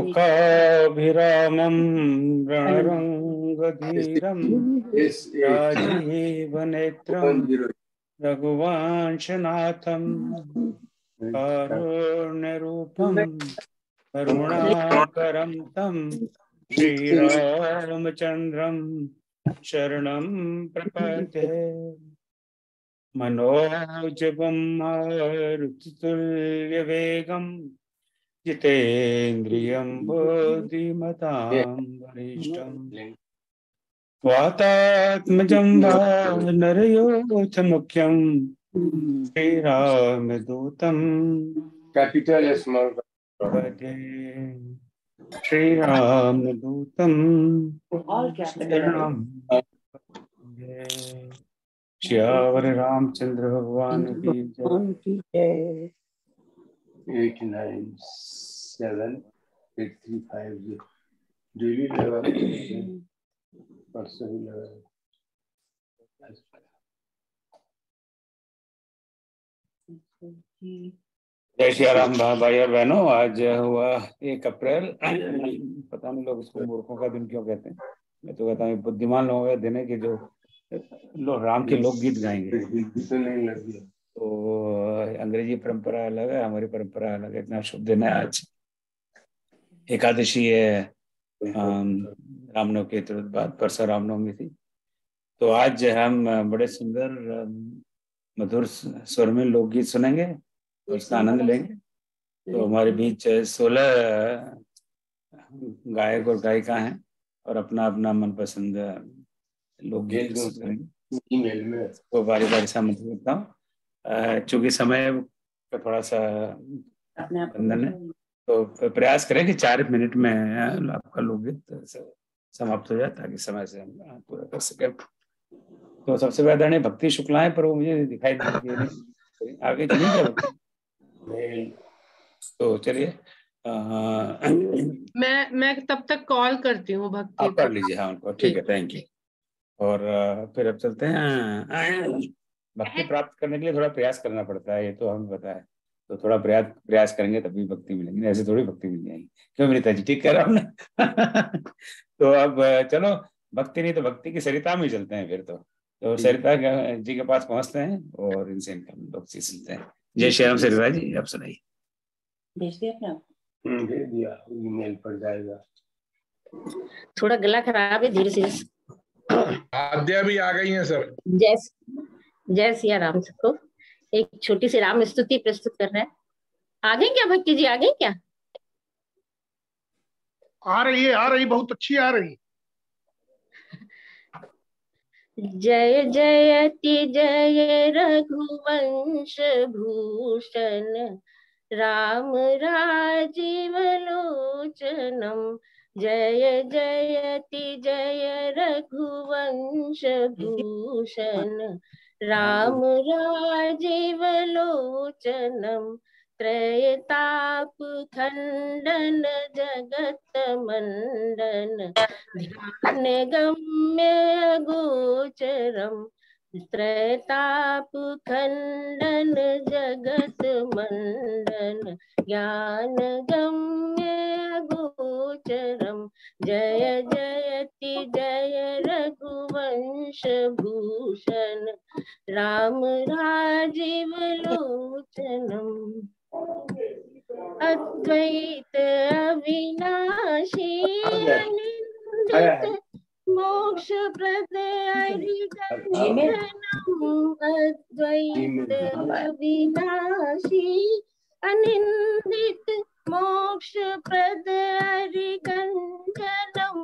मूकाभिरामं रणरङ्गधीरं राजीवनेत्रं रघुवंशनाथं कारुण्यरूपं करुणाकरं तं श्रीरामचन्द्रं शरणं प्रपद्ये। मनोजवं मारुततुल्यवेगं जितेन्द्रियं बुद्धिमतां वरिष्ठं वातात्मजं वानरयोधमुख्यं श्रीरामदूतं कैपिटल स्मॉल प्रपद्ये। श्रीरामदूतं शरणं प्रपद्ये। श्यावर रामचंद्र भगवान की जय। 897835 डेली लगा परसों भी लगा। जय श्री राम भाई और बहनों। आज हुआ 1 अप्रैल। पता नहीं लोग इसको मूर्खों का दिन क्यों कहते हैं। मैं तो कहता हूँ बुद्धिमान लोगों का दिन है कि जो राम के लोकगीत गाएंगे। तो अंग्रेजी परंपरा अलग है, हमारी परंपरा अलग है। इतना शुभ दिन है आज। एकादशी है, रामनवमी के तुरंत बाद परसों रामनवमी थी। तो आज हम बड़े सुंदर मधुर स्वर में लोकगीत सुनेंगे और उसका आनंद लेंगे। तो हमारे बीच 16 गायक और गायिका हैं और अपना अपना मनपसंद लोकगीत सुनेंगे। तो बारी बारी से आमंत्रित करता हूँ। चूंकि समय का थोड़ा सा बंधन है तो प्रयास करें कि 4 मिनट में आपका लोकगीत समाप्त हो जाए ताकि समय से हम पूरा कर सकें। तो सबसे पहले भक्ति शुक्ला है, पर वो मुझे दिखाई देती नहीं। आगे चलिए क्या भक्ति? तो चलिए मैं तब तक कॉल करती हूँ भक्ति। आप कर लीजिए। हाँ उनको ठीक है, थैंक यू। और फिर अब चलते हैं। भक्ति प्राप्त करने के लिए थोड़ा प्रयास करना पड़ता है, ये तो हमें पता है। तो थोड़ा प्रयास करेंगे तभी भक्ति मिलेगी, ऐसे थोड़ी भक्ति मिल जाएगी। क्यों मेरी ताजी, ठीक कह रहा हूँ ना? तो अब चलो, भक्ति नहीं तो भक्ति की सरिता में चलते हैं फिर। तो सरिता जी के पास पहुंचते हैं और इनसे इनका भक्ति सुनते हैं। जय श्री राम। सरिता जी आप सुनाइए। भेज दिया, ईमेल पर जाएगा। थोड़ा गला खराब है, धीरे से। आद्या भी आ गई हैं सर। जय सिया राम सबको। एक छोटी सी राम स्तुति प्रस्तुत कर रहे हैं। आ गई क्या भक्ति जी? आ गई क्या? आ रही, बहुत अच्छी आ रही। जय जयति जय रघुवंश भूषण राम राजीव लोचनम। जय जयति जय रघुवंश भूषण राम राजीव लोचनम। त्रयताप खंडन जगत मंडन ध्यान गम्य गोचरम। त्रैताप खंडन जगत मंडन ज्ञान गम्य गोचरम। जय जयति जय रघुवंश भूषण राम राजीव लोचनम। अद्वैत अविनाशी अनिंदित मोक्ष प्रद हरिगंजनम। अद्वैत अविनाशी अनिंदित मोक्ष प्रद हरिगंजनम।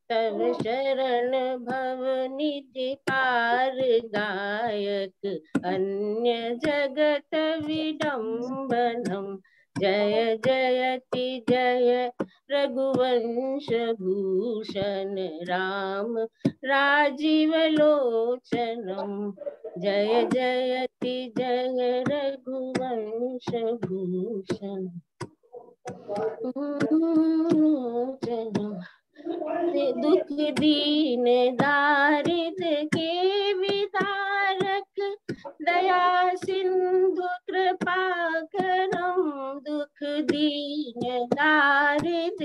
तव शरण भव निधि पार गायक अन्य जगत विडम्बनम। जय जयति जय रघुवंश भूषण राम राजीव लोचनम। जय जयति जय रघुवंश भूषण दुख दीन दारिद्र के विदारक दया सिंधु कृपा करम, दुख दीन दारिद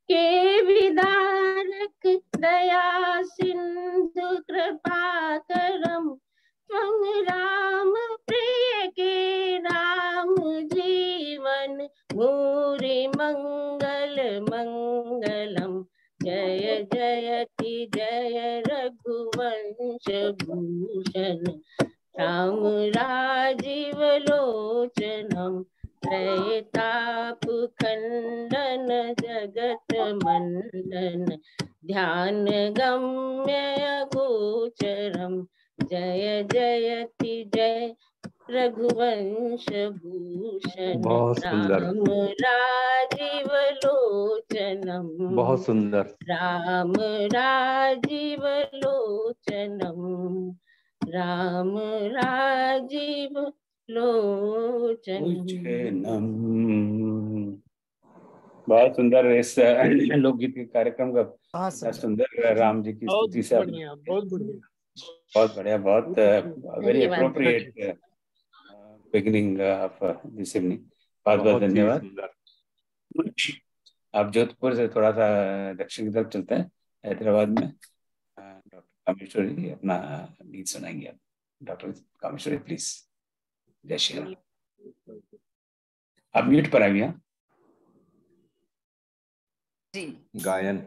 के विदारक, दया सिंधु कृपा करम। मम राम प्रिय के राम जीवन, मोरे मंगल मंगलम। जय जयति जय रघुवंश भूषण, राम राजीव लोचनम। त्रयताप खंडन जगत मंडन, ध्यान गम्य गोचरम। जय जयति जय रघुवंश भूषण, बहुत सुंदर, राम राजीव लोचनम। बहुत सुंदर। राम राजीव लोचनम, राम राजीव लोचनम। बहुत सुंदर। इस लोकगीत के कार्यक्रम का सुंदर राम जी की स्तुति से बहुत बढ़िया, बहुत बढ़िया, बहुत very appropriate beginning of this evening. बहुत बहुत धन्यवाद। आप जोधपुर से थोड़ा सा दक्षिण की तरफ चलते हैं, हैदराबाद में डॉक्टर कामेश्वरी अपना गीत सुनाएंगे। आप डॉक्टर कामेश्वरी प्लीज। जय श्री राम। आप म्यूट पर आइए। जी गायन।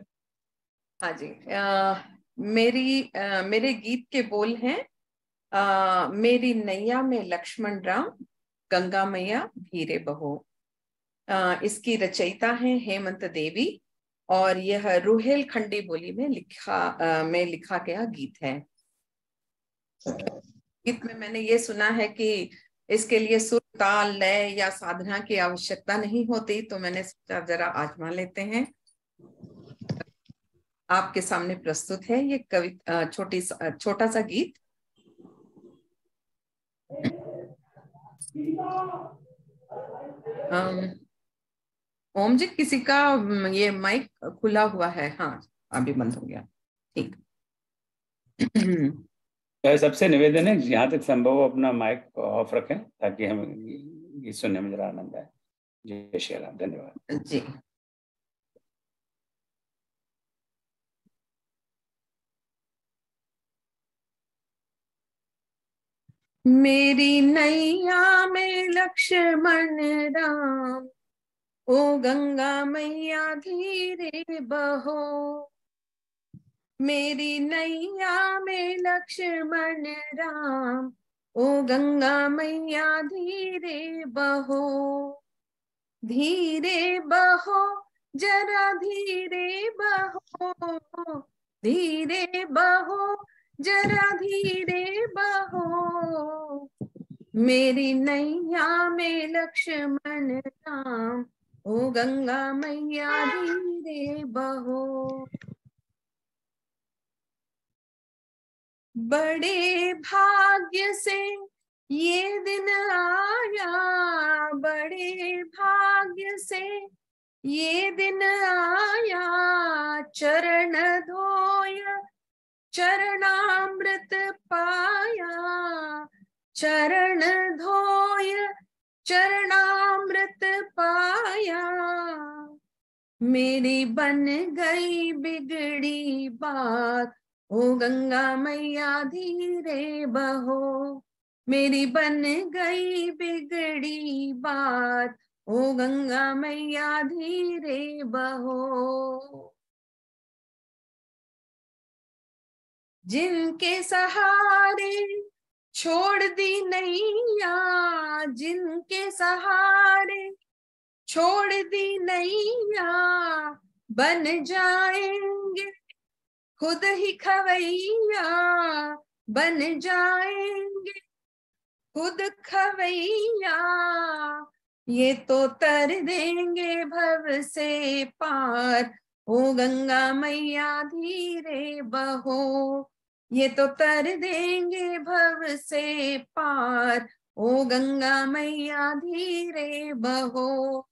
हाँ जी। मेरे गीत के बोल हैं, मेरी नैया में लक्ष्मण राम, गंगा मैया धीरे बहो। इसकी रचयिता है हेमंत देवी और यह रूहेल खंडी बोली में लिखा गया गीत है। गीत में मैंने ये सुना है कि इसके लिए सुर, ताल, लय या साधना की आवश्यकता नहीं होती, तो मैंने सोचा जरा आजमा लेते हैं। आपके सामने प्रस्तुत है ये छोटा सा गीत। ओम जी, किसी का ये माइक खुला हुआ है? हाँ, अभी बंद हो गया। ठीक। सबसे निवेदन है जहाँ तक संभव हो अपना माइक ऑफ रखें ताकि हमें गीत सुनने में जरा आनंद आए। जय श्री राम। धन्यवाद जी। मेरी नैया में लक्ष्मण राम, ओ गंगा मैया धीरे बहो। मेरी नैया में लक्ष्मण राम, ओ गंगा मैया धीरे बहो। धीरे बहो जरा धीरे बहो, धीरे बहो जरा धीरे बहो। मेरी नैया में लक्ष्मण राम, ओ गंगा मैया धीरे बहो। बड़े भाग्य से ये दिन आया, बड़े भाग्य से ये दिन आया। चरण धोय चरणामृत पाया, चरण धोय चरणामृत पाया। मेरी बन गई बिगड़ी बात, ओ गंगा मैया धीरे बहो। मेरी बन गई बिगड़ी बात, ओ गंगा मैया धीरे बहो। जिनके सहारे छोड़ दी नैया, जिनके सहारे छोड़ दी नैया, बन जाएंगे खुद ही खवैया, बन जाएंगे खुद खवैया। ये तो तर देंगे भव से पार, ओ गंगा मैया धीरे बहो। ये तो तर देंगे भव से पार, ओ गंगा मैया धीरे बहो।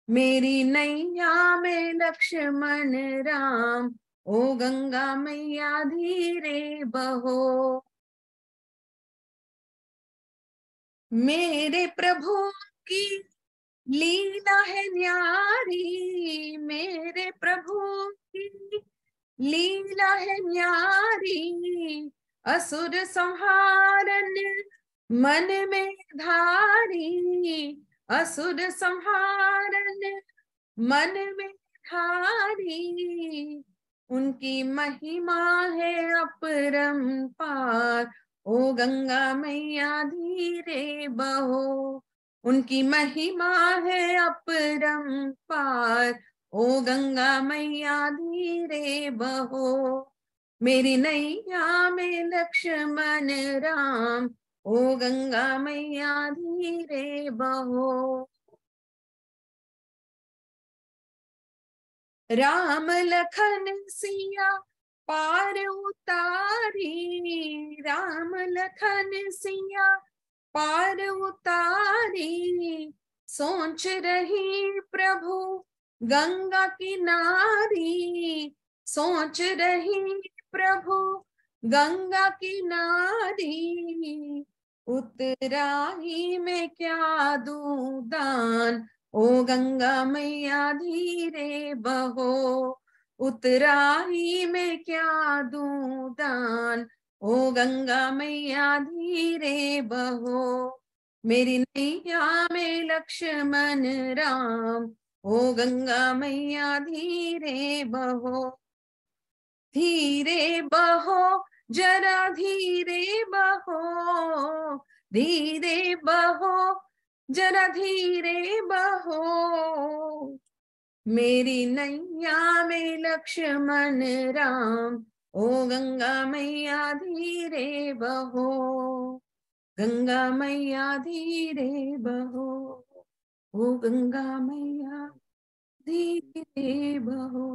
मेरी नैया में लक्ष्मण राम, ओ गंगा मैया धीरे बहो। मेरे प्रभु की लीला है न्यारी, मेरे प्रभु की लीला है न्यारी, असुर संहारन मन में धारी, असुर संहारन मन में धारी। उनकी महिमा है अपरंपार, ओ गंगा मैया धीरे बहो। उनकी महिमा है अपरंपार, ओ गंगा मैया धीरे बहो। मेरी नैया में लक्ष्मण राम, ओ गंगा मैया धीरे बहो। राम लखन सिया पार उतारी, राम लखन सिया पार उतारी, सोच रही प्रभु गंगा किनारी, सोच रही प्रभु गंगा किनारी। उतराही में क्या दूं दान, ओ गंगा मैया धीरे बहो। उतराही में क्या दूं दान, ओ गंगा मैया धीरे बहो। मेरी नैया में लक्ष्मण राम, ओ गंगा मैया धीरे बहो। धीरे बहो जरा धीरे बहो, धीरे बहो जरा धीरे बहो। मेरी नैया में लक्ष्मण राम, ओ गंगा मैया धीरे बहो। गंगा मैया धीरे बहो, ओ गंगा मैया धीरे बहो।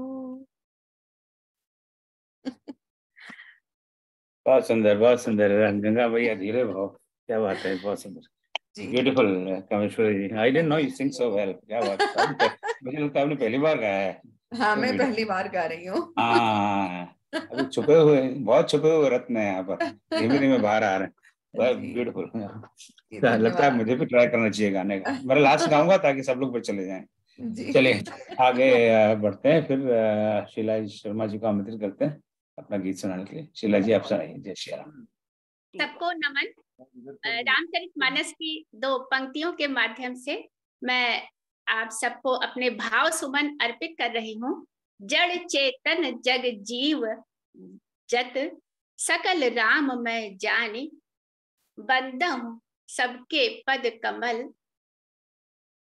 बहुत सुंदर, बहुत सुंदर। गंगा मैया धीरे बहो, क्या बात है, बहुत सुंदर, beautiful Kameshwari ji. I didn't know you sing so well, क्या बात है। मुझे लगता है आपने पहली बार गाया है। हाँ, मैं पहली बार गा रही हूँ। हाँ, अभी छुपे हुए, बहुत छुपे हुए रत्न है यहाँ पर, धीमे धीमे बाहर आ रहे हैं। बहुत ब्यूटीफुल। लगता है मुझे भी ट्राई करना चाहिए गाने का। मैं लास्ट गाऊंगा ताकि सब लोग पे चले जाएं। चलिए आगे बढ़ते हैं। फिर शीला शर्मा जी को आमंत्रित करते हैं अपना गीत सुनाने के लिए। शीला जी, आप सुनाइए। जय श्री राम। सबको नमन। रामचरितमानस की 2 पंक्तियों के माध्यम से मैं आप सबको अपने भाव सुमन अर्पित कर रही हूँ। जड़ चेतन जग जीव जत सकल राम मैं जानी, बंदहूँ सबके पद कमल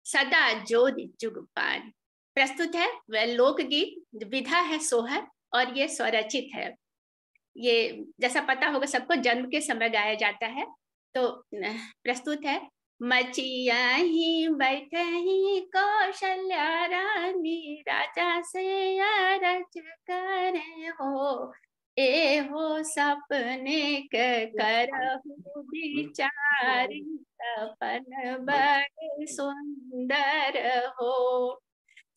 सदा जोधि जुग पानी। प्रस्तुत है वह लोकगीत, विधा है सोहर और ये स्वरचित है। ये जैसा पता होगा सबको, जन्म के समय गाया जाता है। तो प्रस्तुत है। मचिया ही बैठे ही कौशल्या रानी, राजा से अरज करे हो, ए हो सपने करहु विचारी, सपन बड़े सुंदर हो।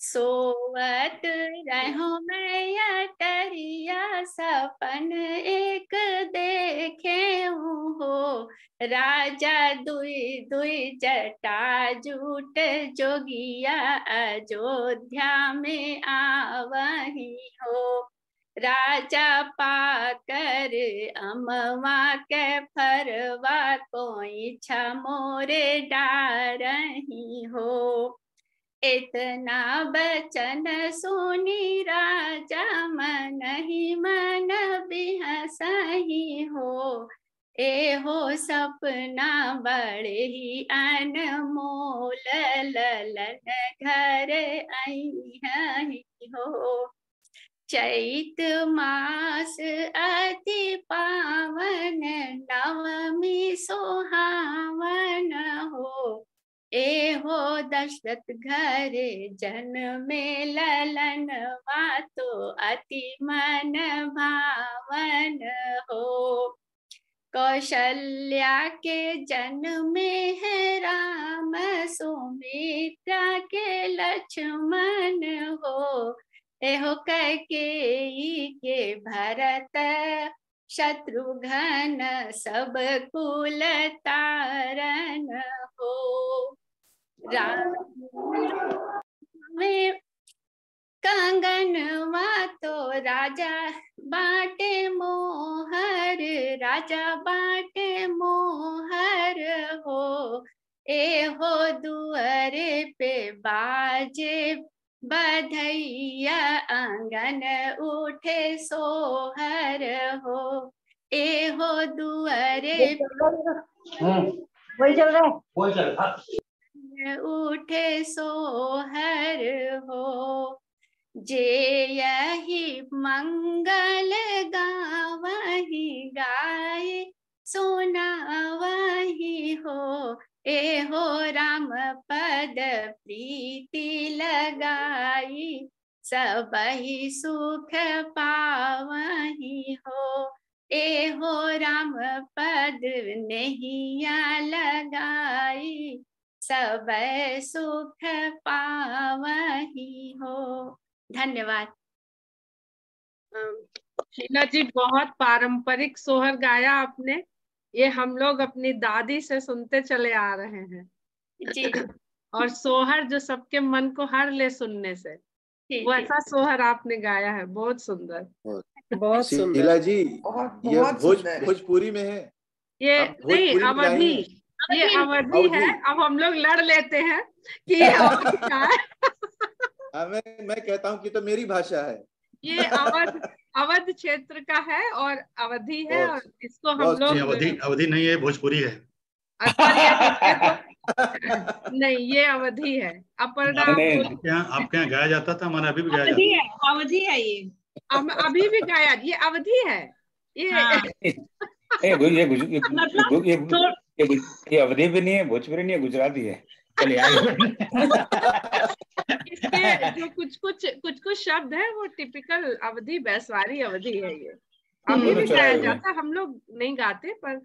सोवत रहो मैं टरिया, सपन एक देखे हो, राजा दुई दुई जटा जूट जोगिया, अयोध्या में आवही हो। राजा पाकर अमवा के फरवा, कोई मोरे डारही हो। इतना बचन सुनी राजा, मन ही मन बिहसही हो, ए हो सपना बड़े ही अनमोल, ललन घर आई हो। चैत मास अति पावन, नवमी सोहावन हो, ए हो दशरथ घर जन्मे ललन, तो अति मन भावन हो। कौशल्या के जन्मे है राम, सुमित्रा के लक्ष्मण हो, एहो कैकेयी के भरत शत्रुघ्न सब कुल तारन हो। राम में कंगनवा तो राजा बाटे मोहर, राजा बाटे मोहर हो। ए हो दुआरे पे बाजे बधैया, आंगन उठे सोहर हो। ए हो दुआरे वही चल रहा है। उठे सोहर हो। जे यही मंगल गावही गाए, सुनावही हो। ए हो राम पद प्रीति लगाई, सबहि सुख पावही हो। ए हो राम पद नैया लगाई, सब सुख पावही हो। धन्यवाद। शीला जी, बहुत पारंपरिक सोहर गाया आपने। ये हम लोग अपनी दादी से सुनते चले आ रहे हैं जी। और सोहर जो सबके मन को हर ले सुनने से, वैसा सोहर आपने गाया है। बहुत सुंदर, बहुत सुंदर। शीला जी, ये भोजपुरी में है। ये नहीं, अवधि, ये अवधि है। अब हम लोग लड़ लेते हैं कि ये अवधि का है। मैं कहता हूँ कि तो मेरी भाषा है। ये अवध क्षेत्र का है और अवधि है, और इसको हम लोग अवधि नहीं है, भोजपुरी है। नहीं, ये अवधि है। अपर्णा, आपके यहाँ गाया जाता था, हमारे अभी भी गाया जाता है। अवधि है ये, अभी भी गाया। ये अवधि है। ये अवधि भी नहीं है, भोजपुरी नहीं है, गुजराती है। चलिए आगे। इसके जो कुछ शब्द है वो टिपिकल अवधि, बैसवारी अवधि है। ये अभी भी गाया जाता, हम लोग नहीं गाते, पर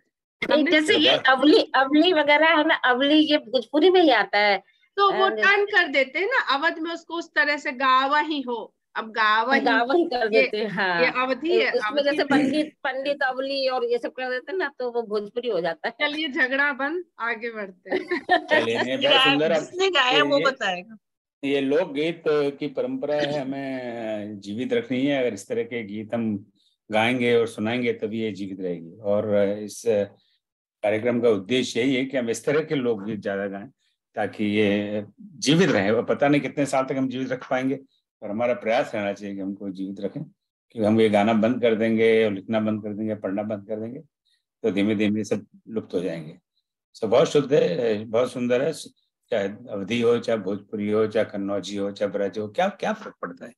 जैसे ये अवली वगैरह है ना, अवली ये भोजपुरी में ही आता है। तो वो टर्न कर देते हैं ना, अवध में उसको उस तरह से गावा ही हो, अब गावा ही कर देते हैं। हाँ, ये अवधि है। उसमें जैसे पंडित अवली और ये सब कर देते हैं ना, तो वो भोजपुरी हो जाता है। चलिए झगड़ा बंद, आगे बढ़ते हैं। चलिए, बहुत सुंदर। जिसने गाया वो बताएगा। ये लोकगीत की परंपरा है, हमें जीवित रखनी है। अगर इस तरह के गीत हम गाएंगे और सुनाएंगे तभी ये जीवित रहेगी। और इस कार्यक्रम का उद्देश्य यही है कि हम इस तरह के लोकगीत ज्यादा गाएं ताकि ये जीवित रहे। पता नहीं कितने साल तक हम जीवित रख पाएंगे, पर हमारा प्रयास रहना चाहिए कि हमको जीवित रखें। कि हम ये गाना बंद कर देंगे और लिखना बंद कर देंगे, पढ़ना बंद कर देंगे, तो धीमे धीमे सब लुप्त हो जाएंगे। सो बहुत शुद्ध है, बहुत सुंदर है। चाहे अवधि हो, चाहे भोजपुरी हो, चाहे कन्नौजी हो, चाहे ब्रज हो, क्या फर्क पड़ता है।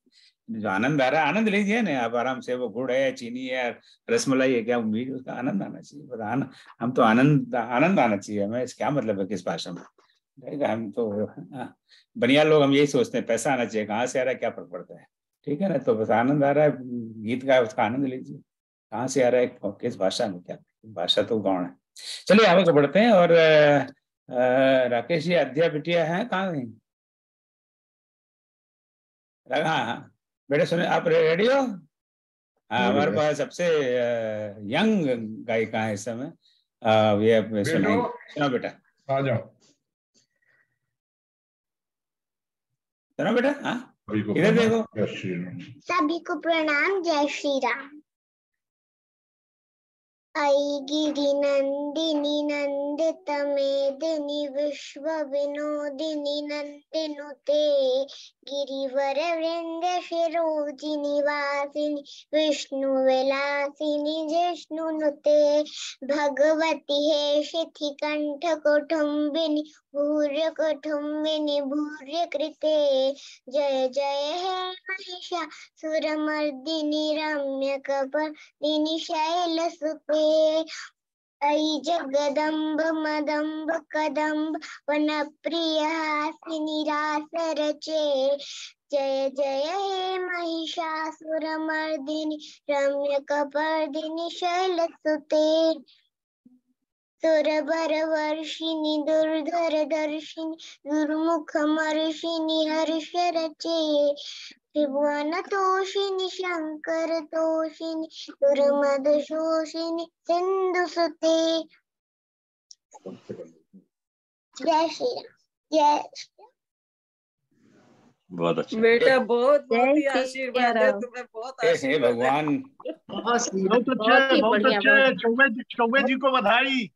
जो आनंद आ रहा है, आनंद लीजिए ना आप आराम से। वो गुड़ है, चीनी है, रसमलाई है, क्या उम्मीद, उसका आनंद आना चाहिए। पर हम तो आनंद आना चाहिए हमें। क्या मतलब है किस भाषा में? हम तो बनिया लोग, हम यही सोचते हैं पैसा आना चाहिए। कहाँ से आ रहा है, क्या फर्क पड़ता है। ठीक है ना, तो बस आनंद आ रहा है गीत का, उसका आनंद लीजिए। कहाँ से आ रहा है, किस भाषा में, क्या भाषा तो गौण है। चलिए आगे तो बढ़ते हैं। और राकेश जी, अध्या बिटिया है कहाँ गई? हाँ बेटे, सुने आप रेडी हो? हाँ, हमारे पास सबसे यंग गायिका है इस समय। ये सुनो बेटा, आ जाओ। सुनो बेटा। हाँ, इधर देखो। सभी को प्रणाम, जय श्री राम। आई गिरि नंदिनी नंदित मेदिनी, विश्व विनोदिनी नंदिनुते, गिरिवर वृंद शिरोजिनी वासिनी, विष्णु विलासिनी जिष्णुनुते, भगवती हे शिखि कंठ कुटुंबिनी, भूर्य कुटुंबिनी भूर्य कृते, जय जय हे महिषासुरमर्दिनी, रम्य कपर्दिनी शैलसुते, ऐ जगदम्ब मदम्ब कदम्ब वनप्रिय हासिनी रास रचे, जय जय हे महिषासुरमर्दिनी, रम्य कपर्दिनी शैलसुते, सुरवर वर्षिणी दुर्धर दर्शिनी, दुर्मुख मर्षिणी हर्ष रचे, त्रिभुवन तोषिणी शंकर तोषिणी दुर्मद शोषिणी सिंधु सुते। जय श्री राम। जय बहुत अच्छा बेटा, बहुत बहुत ही आशीर्वाद है तुम्हें, बहुत आशीर्वाद। भगवान बहुत अच्छा है, बहुत अच्छा है। चौबे जी को बधाई।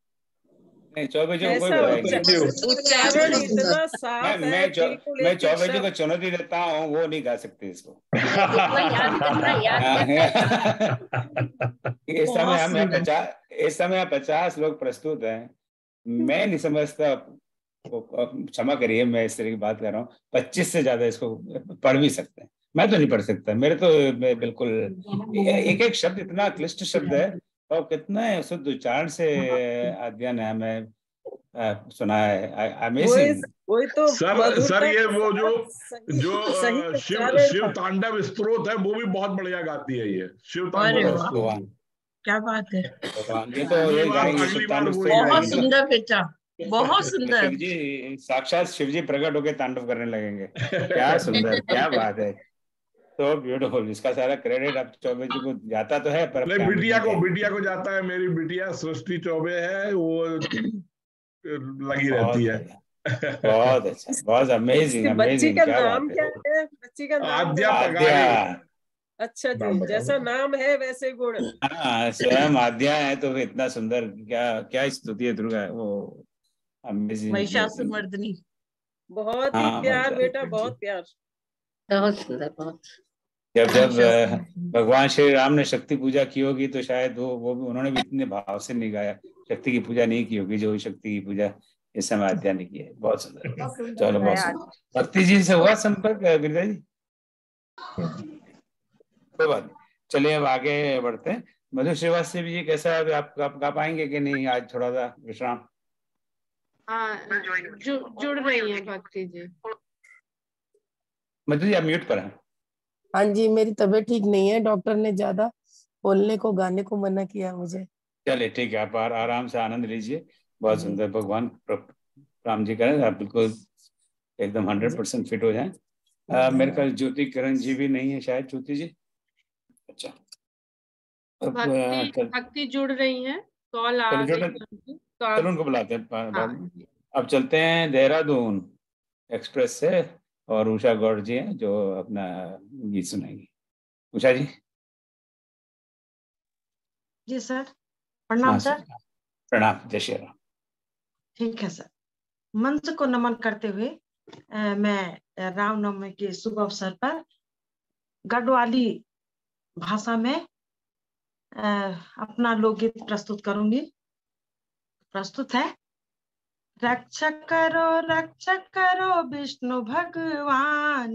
नहीं, चौबे जी को कोई बधाई नहीं। उच्चारण इतना साफ है। मैं चौबे जी को चुनौती देता हूँ, वो नहीं गा सकते इसको। इस समय 50 लोग प्रस्तुत हैं। मैं नहीं समझता, क्षमा करिए मैं इस तरह की बात कर रहा हूँ, 25 से ज्यादा इसको पढ़ भी सकते हैं। मैं तो नहीं पढ़ सकता, मेरे तो बिल्कुल एक एक शब्द इतना क्लिष्ट शब्द है और कितना शुद्ध उच्चारण से अध्ययन है, मैं सुना है। अमेजिंग। वही तो सर ये वो जो शिव तांडव स्तोत्र है वो भी बहुत बढ़िया गाती है ये शिव तांडव। क्या बात है, ये तो ये गाएंगे। बहुत सुंदर बेटा, बहुत सुंदर। शिव जी, साक्षात शिव जी प्रकट होकर तांडव करने लगेंगे। क्या सुंदर, क्या बात है, तो ब्यूटीफुल। इसका सारा क्रेडिट अब चौबे जी को जाता तो है, पर बिटिया को जाता है। मेरी बिटिया सृष्टि चौबे है, वो लगी रहती है। बहुत अच्छा, बहुत अमेजिंग। बच्ची का नाम क्या है? बच्ची का नाम आद्या। अच्छा जी, जैसा नाम है वैसे गुण। हाँ, स्वयं आद्या है तो इतना सुंदर। क्या स्तुति है दुर्गा, वो अमेजिंग। महिषासुरमर्दिनी। बहुत ही प्यार बेटा, बहुत प्यार, बहुत सुंदर, बहुत। जब भगवान श्री राम ने शक्ति पूजा की होगी तो शायद वो भी उन्होंने भी इतने भाव से नहीं गाया, शक्ति की पूजा नहीं की होगी जो शक्ति की पूजा इस समय आद्या ने की है। बहुत सुंदर। चलो, बहुत सुंदर। भक्ति जी से हुआ संपर्क गिरिजा जी? कोई बात नहीं, चलिए अब आगे बढ़ते हैं। मधु श्रीवास्तव जी कैसा है, आप गा पाएंगे कि नहीं? आज थोड़ा सा विश्राम। जुड़ रही है भक्ति जी। मधु जी आप म्यूट पर हैं। हाँ जी, मेरी तबीयत ठीक नहीं है, डॉक्टर ने ज्यादा बोलने को, गाने को मना किया मुझे। चलिए ठीक है, आप आराम से आनंद लीजिए। बहुत सुंदर। भगवान राम जी करें आप बिल्कुल एकदम 100% फिट हो जाएं। मेरे ख्याल ज्योति किरण जी भी नहीं है शायद। ज्योति जी, अच्छा, भक्ति जुड़ रही है, कॉल आ गई चलो उनको बुलाते हैं। अब चलते हैं देहरादून एक्सप्रेस से, और उषा गौड़ जी हैं जो अपना गीत सुनाएंगी। उषा जी। जी सर, प्रणाम सर। प्रणाम, जय श्री राम। ठीक है सर। मंच को नमन करते हुए मैं रामनवमी के शुभ अवसर पर गढ़वाली भाषा में अपना लोकगीत प्रस्तुत करूंगी। प्रस्तुत है। रक्षा करो विष्णु भगवान,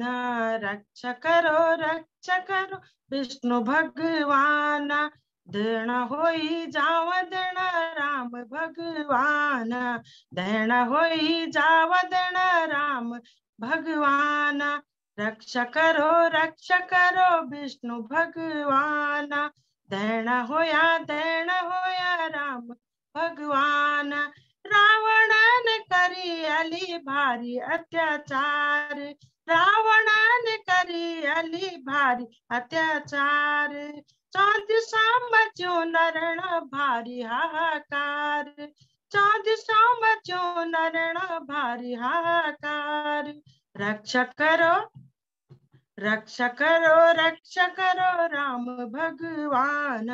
रक्षा करो विष्णु भगवान, दृढ़ होई जाव दृढ़ राम भगवान, दृढ़ होई जाव दृढ़ राम भगवान, रक्षा करो विष्णु भगवान, दृढ़ होया राम भगवान, रावण ने करी अली भारी अत्याचार, रावण ने करी अली भारी अत्याचार, चौदिशा मचो नरण भारी हाहाकार, चौदिशा मचो नरण भारी हाहाकार, रक्षा करो राम भगवान,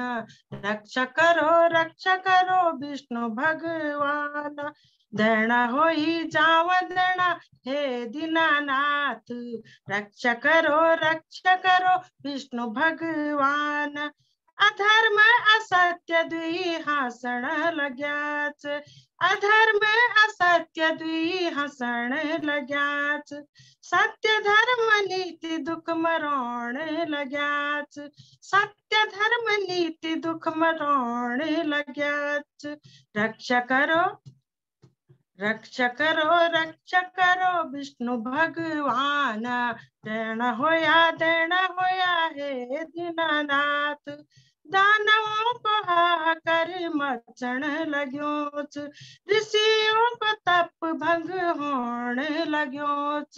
रक्षा करो विष्णु भगवान, दृढ़ होई जाव दृढ़ हे दीनानाथ, रक्षा करो विष्णु भगवान, अधर्म असत्य दुई हासण लग्याच, अधर्म असत्य दुई हसण लग्याच, सत्य धर्म नीति दुख मरोण लग्याच, सत्य धर्म नीति दुख मरोण लग्याच, रक्षा करो विष्णु भगवान, दृढ़ होया हे दीनानाथ, दानवों को हाहाकार मचण लग्योच, ऋषियों को तप भंग होने लग्योच,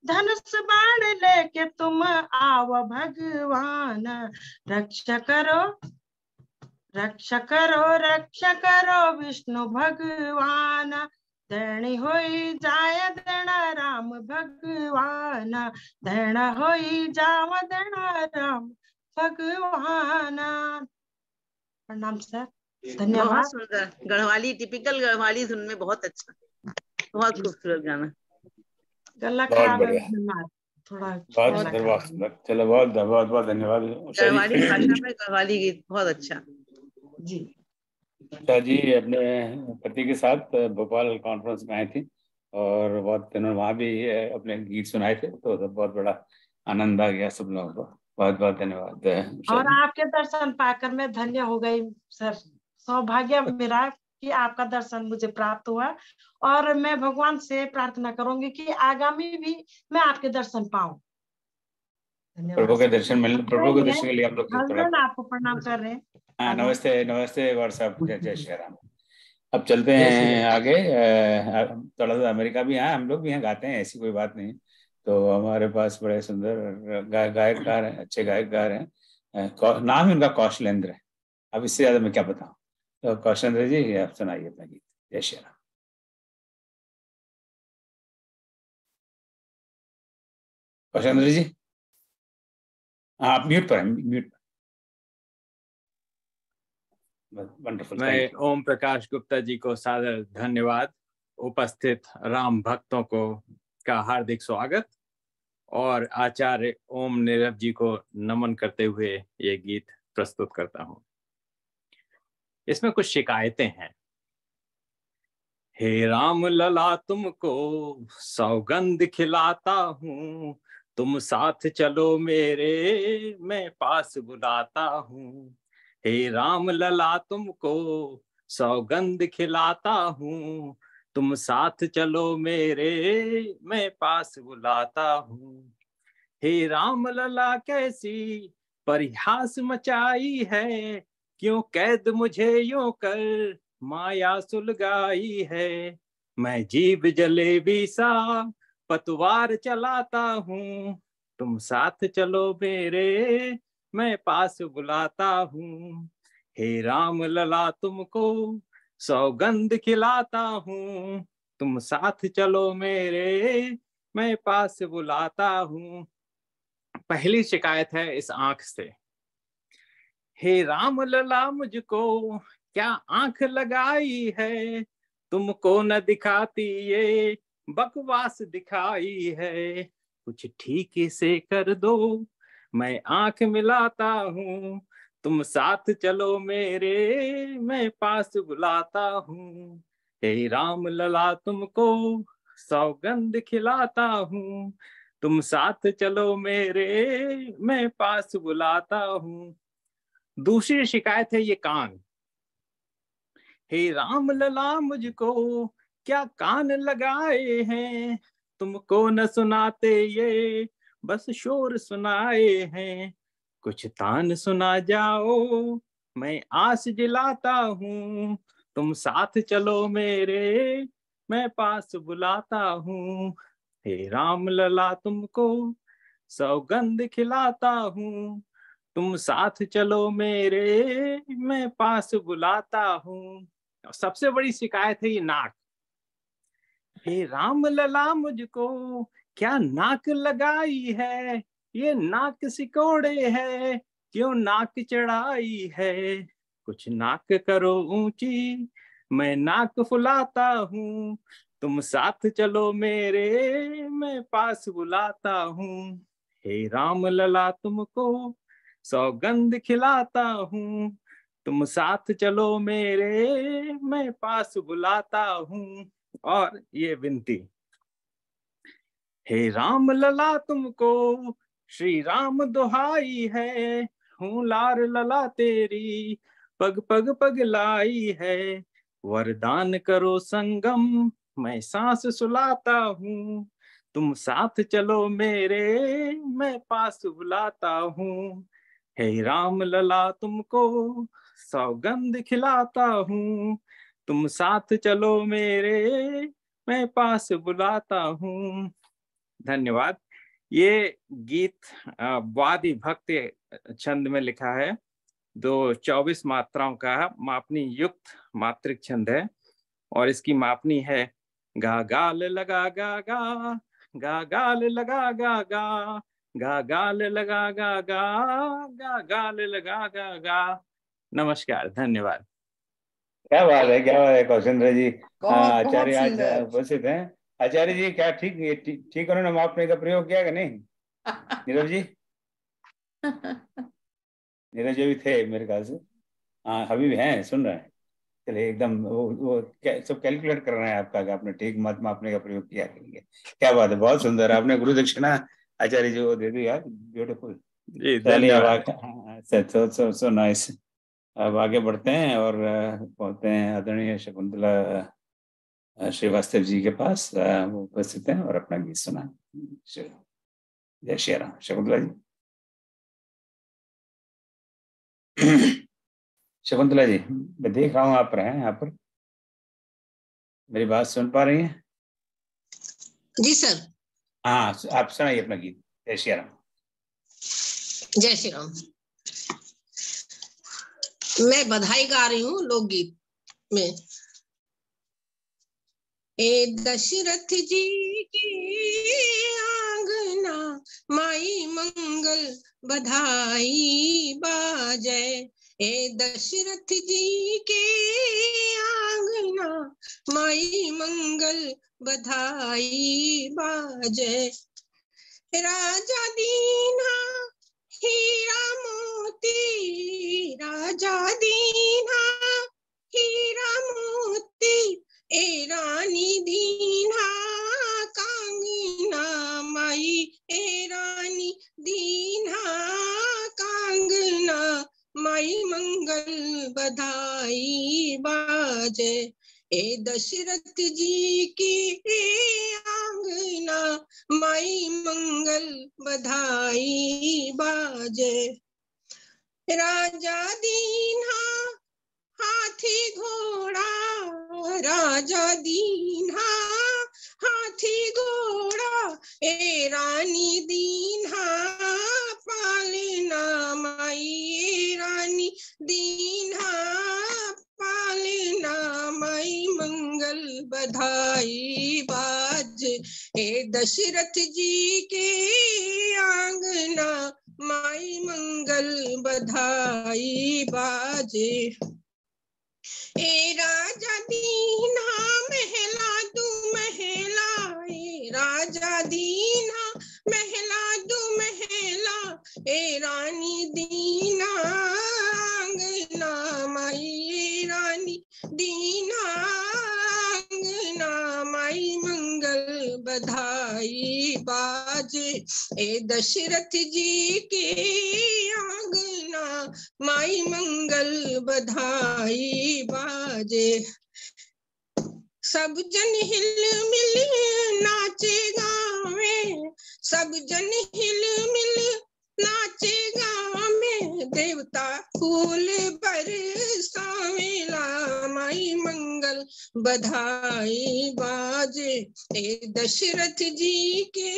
धनुष बाण लेके तुम आओ जाओ भगवान। रक्षा करो विष्णु भगवान। धरणी होई जाय दण राम भगवान। धरण होई जाव दण राम भगवान। प्रणाम सर, धन्यवाद। बहुत सुंदर गढ़वाली, टिपिकल गढ़वाली धुन में, बहुत अच्छा, बहुत खूबसूरत गाना। गला बहुत खराब है, बढ़िया, थोड़ा बहुत सुंदर, बहुत सुंदर। चलो बहुत बहुत बहुत धन्यवाद उषा गढ़वाली जी। भाषा में गढ़वाली गीत बहुत अच्छा जी। उषा जी अपने पति के साथ भोपाल कॉन्फ्रेंस में आई थी और बहुत दिनों वहाँ भी अपने गीत सुनाए थे, तो बहुत बड़ा आनंद आ गया सब लोगों को। बहुत बहुत धन्यवाद उषा और जी। आपके दर्शन पाकर मैं धन्य हो गई सर। सौभाग्य मेरा कि आपका दर्शन मुझे प्राप्त हुआ, और मैं भगवान से प्रार्थना करूंगी कि आगामी भी मैं आपके दर्शन पाऊं। प्रभु के दर्शन मिल, प्रभु के दर्शन के लिए हम लोग हस्बैंड आपको प्रणाम कर रहे हैं। हाँ, नमस्ते नमस्ते व्हाट्सएप। जय जय श्री राम। अब चलते हैं आगे। थोड़ा सा अमेरिका भी हैं, हम लोग भी यहाँ गाते हैं, ऐसी कोई बात नहीं। तो हमारे पास बड़े सुंदर गायककार हैं, अच्छे गायककार हैं। नाम है उनका कौशलेंद्र है। अब इससे ज्यादा मैं क्या बताऊं। तो कौशलेंद्र जी आप सुनाइए अपना गीत। जय श्री राम। कौशलेंद्र जी, हाँ आप म्यूट पर हैं, म्यूट पर। वंडरफुल। मैं ओम प्रकाश गुप्ता जी को सादर धन्यवाद, उपस्थित राम भक्तों को का हार्दिक स्वागत, और आचार्य ओम नीरव जी को नमन करते हुए ये गीत प्रस्तुत करता हूँ। इसमें कुछ शिकायतें हैं। हे राम लला तुमको सौगंध खिलाता हूँ, तुम साथ चलो मेरे मैं पास बुलाता हूँ। हे राम लला तुमको सौगंध खिलाता हूँ, तुम साथ चलो मेरे मैं पास बुलाता हूँ। हे राम लला कैसी परिहास मचाई है, क्यों कैद मुझे यूं कर माया सुलगाई है। मैं जीभ जलेबी सा पतवार चलाता हूँ, तुम साथ चलो मेरे मैं पास बुलाता हूँ। हे राम लला तुमको सौगंध खिलाता हूँ, तुम साथ चलो मेरे मैं पास बुलाता हूँ। पहली शिकायत है इस आंख से। हे राम लला मुझको क्या आंख लगाई है, तुमको न दिखाती ये बकवास दिखाई है। कुछ ठीक से कर दो मैं आंख मिलाता हूँ, तुम साथ चलो मेरे मैं पास बुलाता हूँ। हे राम लला तुमको सौगंध खिलाता हूँ, तुम साथ चलो मेरे मैं पास बुलाता हूँ। दूसरी शिकायत है ये कान। हे राम लला मुझको क्या कान लगाए हैं, तुमको न सुनाते ये बस शोर सुनाए हैं। कुछ तान सुना जाओ मैं आस जिलाता हूँ, तुम साथ चलो मेरे मैं पास बुलाता हूँ। हे राम लला तुमको सौगंध खिलाता हूँ, तुम साथ चलो मेरे मैं पास बुलाता हूँ। सबसे बड़ी शिकायत है ये नाक। हे राम लला मुझको क्या नाक लगाई है, ये नाक सिकोड़े है क्यों नाक चढ़ाई है। कुछ नाक करो ऊंची मैं नाक फुलाता हूँ, तुम साथ चलो मेरे मैं पास बुलाता हूँ। हे राम लला तुमको सौगंध खिलाता हूँ, तुम साथ चलो मेरे मैं पास बुलाता हूँ। और ये विनती। हे राम लला तुमको श्री राम दुहाई है, हूँ लार लला तेरी पग पग पग लाई है। वरदान करो संगम मैं सांस सुलाता हूँ, तुम साथ चलो मेरे मैं पास बुलाता हूँ। हे राम लला तुमको सौगंध खिलाता हूँ, तुम साथ चलो मेरे मैं पास बुलाता हूँ। धन्यवाद। ये गीत वादी भक्ति छंद में लिखा है। 24 मात्राओं का मापनी युक्त मात्रिक छंद है और इसकी मापनी है गा गाल लगा गा गा, गा गाल लगा गा गा, गा गाल लगा गा गा, गा गाल लगा गा गा। नमस्कार, धन्यवाद। क्या बात है, क्या बात है कौशेंद्र जी। आचार्य आज उपस्थित हैं। आचार्य जी क्या ठीक उन्होंने मापने का प्रयोग किया कि नहीं? नीरज जी, नीरज जी भी थे मेरे ख्याल से। हाँ, अभी भी हैं, सुन रहे हैं। चलिए, एकदम वो सब कैलकुलेट कर रहे हैं आपका कि आपने ठीक मत मापने का प्रयोग किया कि नहीं। क्या बात है, बहुत सुंदर। आपने गुरु दक्षिणा आचार्य जी को दे दी यार, ब्यूटीफुल। चलिए, सो नाइस। अब आगे बढ़ते हैं और पहुंचते हैं आदरणीय शकुंतला श्रीवास्तव जी के पास। वो उपस्थित हैं और अपना गीत सुना। जय श्री राम। शकुंतला जी। शकुंतला जी, मैं देख रहा हूँ आप रहे हैं यहाँ पर, मेरी बात सुन पा रही हैं? जी सर। हाँ, आप सुनाइए अपना गीत। जय श्री राम। जय श्री राम। मैं बधाई गा रही हूँ लोकगीत में। ए दशरथ जी की आंगना माई मंगल बधाई बाजै। ए दशरथ जी के आंगना माई मंगल बधाई बाजै। राजा दीना हीरा मोती, राजा दीना हीरा मोती, ए रानी दीना कांगना माई, ए रानी दीना कांगना माई मंगल बधाई बाजे। ए दशरथ जी की आंगना माई मंगल बधाई बाजे। राजा दीना हाथी घोड़ा, राजा दीना हाथी घोड़ा, ए रानी दीना पालना माई, ए रानी दीना पालना माई मंगल बधाई बाज। ए दशरथ जी के आंगना माई मंगल बधाई बाजे। ए राजा दीना महला दू महला, ए राजा दीना महला दू महला, ए रानी दीना आंगना माई, ए रानी दीना आंगना माई मंगल बधाई बाजे। ए दशरथ जी के आंगना माई मंगल बधाई बाजे। सब जन हिल मिल नाचे गावे, सब जन हिल मिल नाचे गावे, देवता फूल बरसावेला माई मंगल बधाई बाजे। ए दशरथ जी के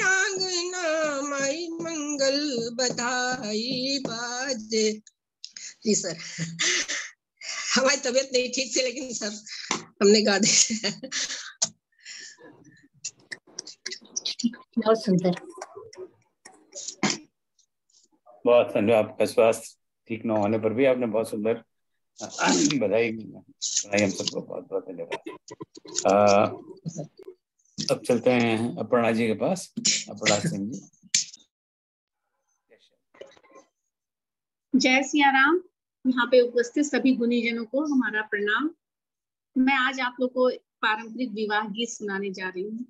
आंगना माई मंगल बधाई बाजे। जी सर, हमारी तबीयत नहीं ठीक थी लेकिन सर हमने गा दी। बहुत सुंदर। बहुत धन्यवाद। आपका स्वास्थ्य ठीक न होने पर भी आपने बहुत सुंदर बधाई हम सबको बहुत बहुत धन्यवाद। अब चलते हैं अपर्णा जी के पास। अपर्णा सिंह जी। जय सिया राम। यहाँ पे उपस्थित सभी गुणीजनों को हमारा प्रणाम। मैं आज आप लोग को पारंपरिक विवाह गीत सुनाने जा रही हूँ।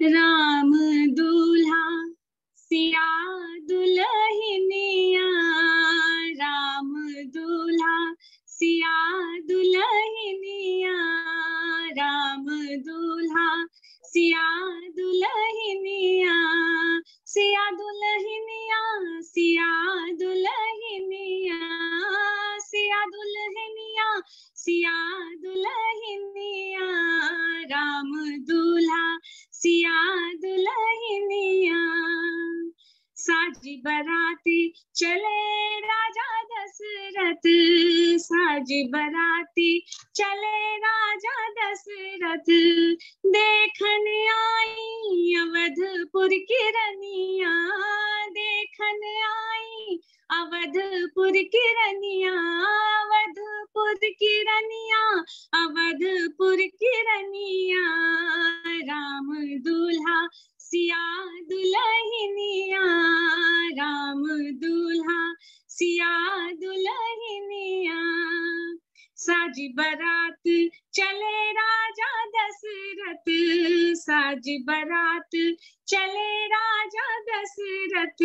राम दूल्हा सिया दुल्हनिया, राम दूल्हा सिया दुल्हनिया, राम दूल्हा सिया दुल्हनिया, सिया दुल्हनिया, सिया दुल्हनिया, सिया दुल्हनिया, सिया दुल्हनिया, राम दूल्हा सिया दुल्हनिया। साजी बराती चले राजा दशरथ, साजी बराती चले राजा दशरथ, देखन आई अवधपुर की रनिया, देखन आई अवधपुर की रनिया, अवधपुर की रनिया, अवधपुर की रनिया। राम दूल्हा सिया दुल्हनिया, राम दूल्हा सिया दुल्हनिया। साजी बारात चले राजा दशरथ, साजी बारात चले राजा दशरथ,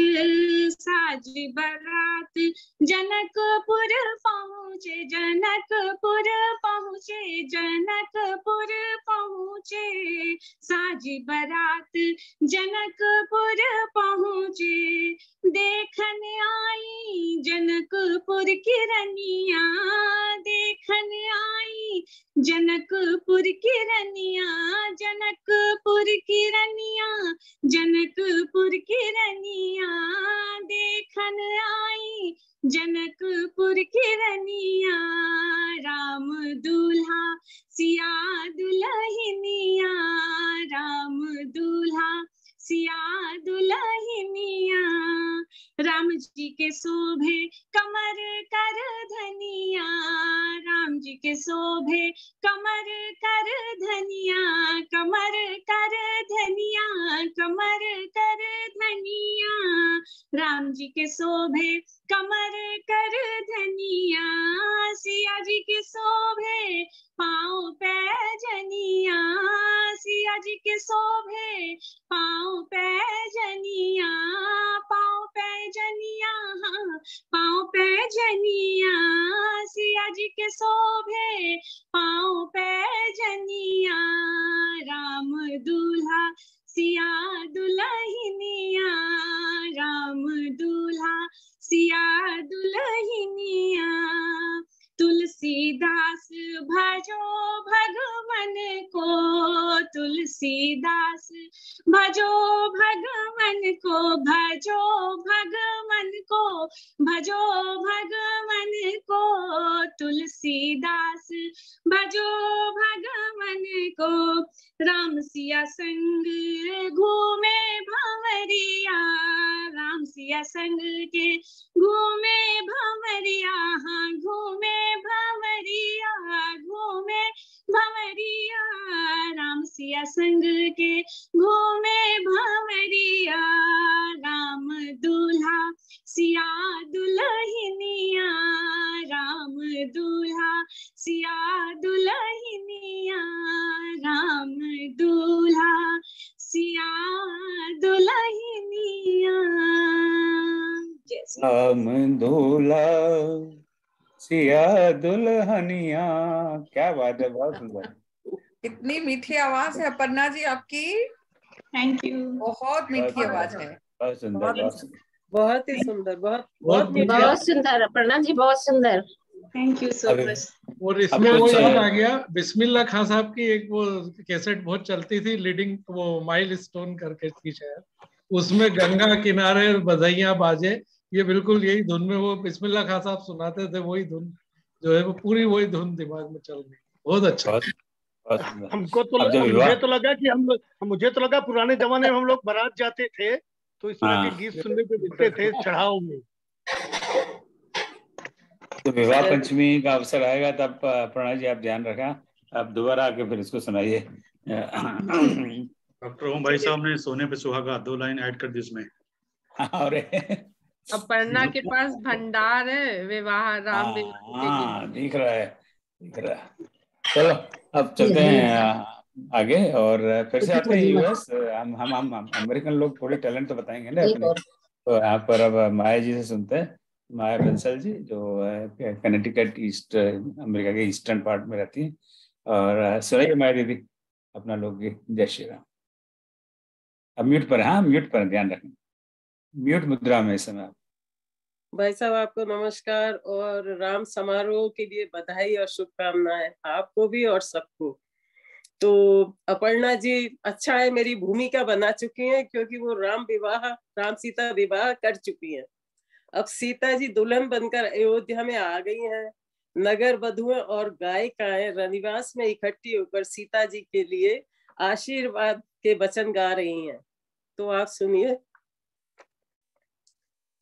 साजी बारात जनकपुर पहुँचे, जनकपुर पहुँचे, जनकपुर पहुँचे, साजी बारात जनकपुर पहुँचे, देखन आई जनकपुर की रनिया, देखन आई जनकपुर की रनिया, जनकपुर की रनिया, जनकपुर की रनिया, देखन आई जनकपुर की रनिया। राम दूल्हा सिया दुल्हनिया, राम दूल्हा सिया दुल्हनिया। राम जी के शोभे कमर कर धनिया, राम जी के शोभे कमर कर धनिया, कमर कर धनिया, कमर कर धनिया। राम जी के शोभे कमर कर धनिया, सिया जी के शोभे पाँव पैजनिया, सिया जी के शोभे पाँव पैजनिया, पाँव पैजनिया, पाँव पैजनिया। सिया जी के शोभे पाँव पैजनिया। राम दूल्हा सिया दुल्हनिया, राम दूल्हा सिया दुल्हनिया। तुलसीदास भजो भगवन को, तुलसीदास भजो भगवन को, भजो भगवन को, भजो भगवन को। तुलसीदास भजो भगवन को, राम सिया संग घूमे भंवरिया, राम सिया संग के घूमे भंवरिया, हाँ घूमे भंवरिया, घूमे भंवरिया। राम सिया संग के घूमे भंवरिया। राम दूल्हा सिया दुल्हनिया, राम दूल्हा सिया दुल्हनिया, राम दूल्हा सिया दुल्हनिया। राम दूल्हा सिया दुल्हनिया। क्या बात है, बहुत सुंदर। कितनी मीठी आवाज है अपर्णा जी आपकी। Thank you. बहुत मीठी आवाज है। बहुत सुंदर, बहुत ही सुंदर, बहुत सुंदर अपर्णा जी, बहुत सुंदर। Thank you so much. और इसमें वो याद आ गया, बिस्मिल्लाह खान साहब की एक वो कैसेट बहुत चलती थी, लीडिंग वो माइल स्टोन करके थी शायद, उसमें गंगा किनारे बधाइयां बाजे, ये बिल्कुल यही धुन में वो बिस्मिल्लाह खान साहब सुनाते थे, वही धुन जो है वो पूरी वही धुन दिमाग में चल रही। बहुत अच्छा। हमको तो मुझे तो लगा पुराने जमाने में हम लोग बारात जाते थे तो इस तरह के गीत सुनने को मिलते थे चढ़ाव में। तो विवाह पंचमी का अवसर आएगा तब प्रणय जी आप ध्यान रखा, आप दोबारा आके फिर इसको सुनाइए। डॉक्टर ओम भाई साहब ने सोने पे सुहागा 2 लाइन ऐड कर दी उसमें। अरे अपर्णा के पास भंडार है विवाह राम विवाह। दिख रहा है, दिख रहा है। चलो अब चलते हैं आगे और फिर से आते हैं यूएस। हम अमेरिकन लोग थोड़ी टैलेंट तो बताएंगे ना अपने, तो यहाँ पर अब माया जी से सुनते हैं। माया बंसल जी जो कनेक्टिकट ईस्ट अमेरिका के ईस्टर्न पार्ट में रहती है। और सुनिए माया दीदी अपना लोकगीत जय श्री राम। अब म्यूट पर, हाँ म्यूट पर ध्यान रखें, म्यूट मुद्रा में इस समय। भाई साहब आपको नमस्कार और राम समारोह के लिए बधाई और शुभकामनाएं आपको भी और सबको। तो अपर्णा जी अच्छा है मेरी भूमिका बना चुकी हैं, क्योंकि वो राम सीता विवाह कर चुकी हैं। अब सीता जी दुल्हन बनकर अयोध्या में आ गई हैं। नगर वधुएं और गायिकाएं रनिवास में इकट्ठी होकर सीता जी के लिए आशीर्वाद के वचन गा रही हैं। तो आप सुनिए।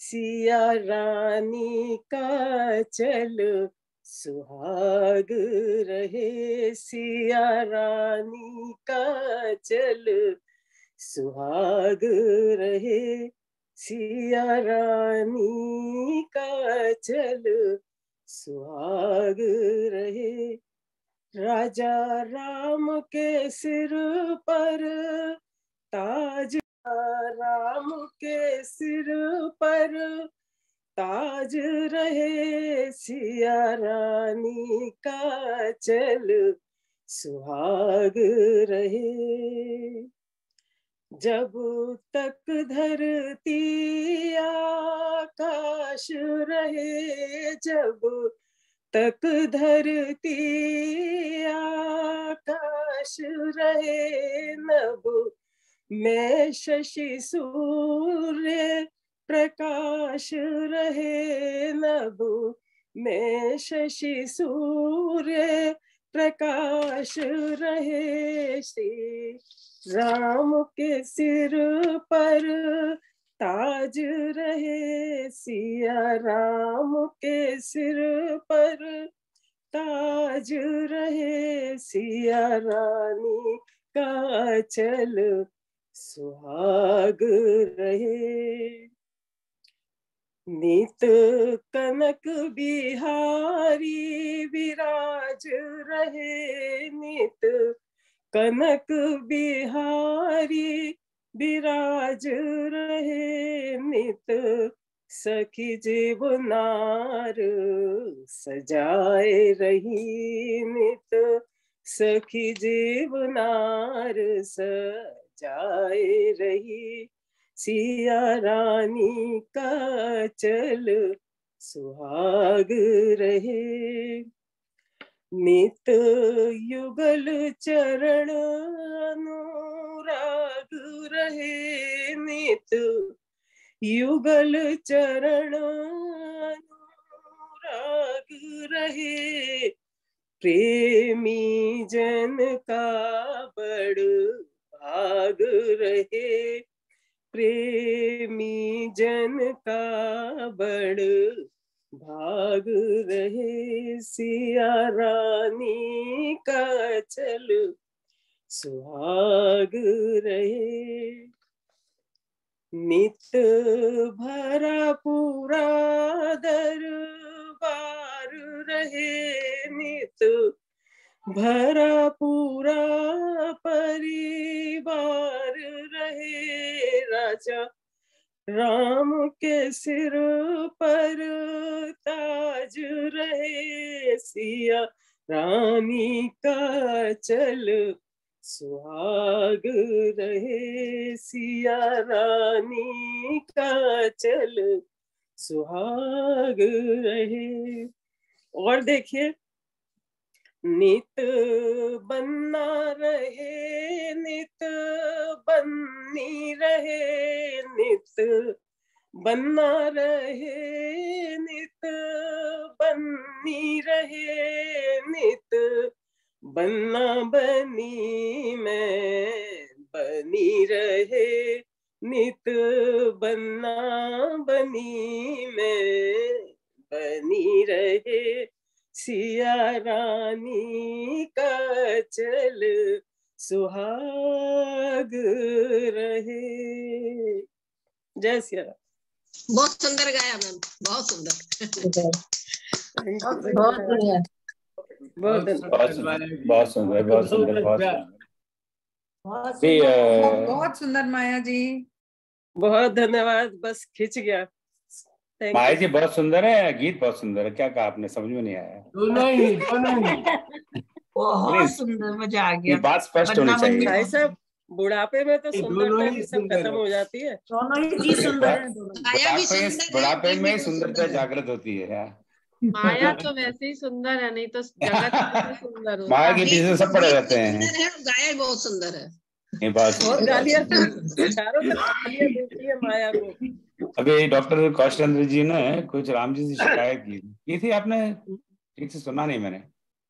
सिया रानी का चल सुहाग रहे, सिया रानी का चल सुहाग रहे, सिया रानी का चल सुहाग रहे। राजा राम के सिर पर ताज, राम के सिर पर ताज रहे, सिया रानी का चल सुहाग रहे। जब तक धरती आकाश रहे, जब तक धरती आकाश रहे, नभ में शशि सूर्य प्रकाश रहे, नभ में शशि सूर्य प्रकाश रहे। श्री राम के सिर पर ताज रहे, सिया राम के सिर पर ताज रहे, सिया रानी का चल सुहाग रहे। नित कनक बिहारी विराज रहे, नित कनक बिहारी विराज रहे, नित सखी जीवनार सजाए रही, नित सखी जीवनार सजाए रही, सिया रानी का चल सुहाग रहे। नित युगल चरण अनुराग रहे, नित युगल चरण अनुराग रहे, प्रेमी जन का बड़ भाग रहे, प्रेमी जन का बड़ भाग रहे, सिया रानी का चल सुहाग रहे। नित भरा पूरा दरबार रहे, नित भरा पूरा परिवार रहे, राजा राम के सिर पर ताज रहे, सिया रानी का चल सुहाग रहे, सिया रानी का चल सुहाग रहे। और देखिए, नित बन्ना रहे, नित बन्नी रहे, नित बन्ना रहे, नित बन्नी रहे, नित बन्ना बनी में बनी रहे, नित बन्ना बनी में बनी रहे, सिया रानी का चल सुहाग रहे। जय सिया राम। बहुत सुंदर गाया मैम, बहुत सुंदर। बहुत बढ़िया, बहुत सुंदर, बहुत सुंदर, बहुत सुंदर माया जी, बहुत धन्यवाद। बस खिंच गया। माया जी बहुत सुंदर है, गीत बहुत सुंदर है। क्या कहा आपने, समझ में नहीं आया? बहुत सुंदर, मजा आ गया। बात स्पष्ट होनी चाहिए। भाई साहब, बुढ़ापे में तो सुंदरता ही सब खत्म हो जाती है। दोनों ही जी सुंदर है। बुढ़ापे में सुंदरता जागृत होती है। माया तो वैसे ही सुंदर है, नहीं तो जगत कितनी सुंदर होता माया है। के पीछे सब पड़े रहते हैं। सुंदर है, गाय बहुत सुंदर है। ये बात बहुत गालियां चारों तरफ गालियां देती है माया को। अभी डॉक्टर कौशलेंद्र जी ने कुछ राम जी से शिकायत की थी, आपने ठीक से सुना नहीं मैंने।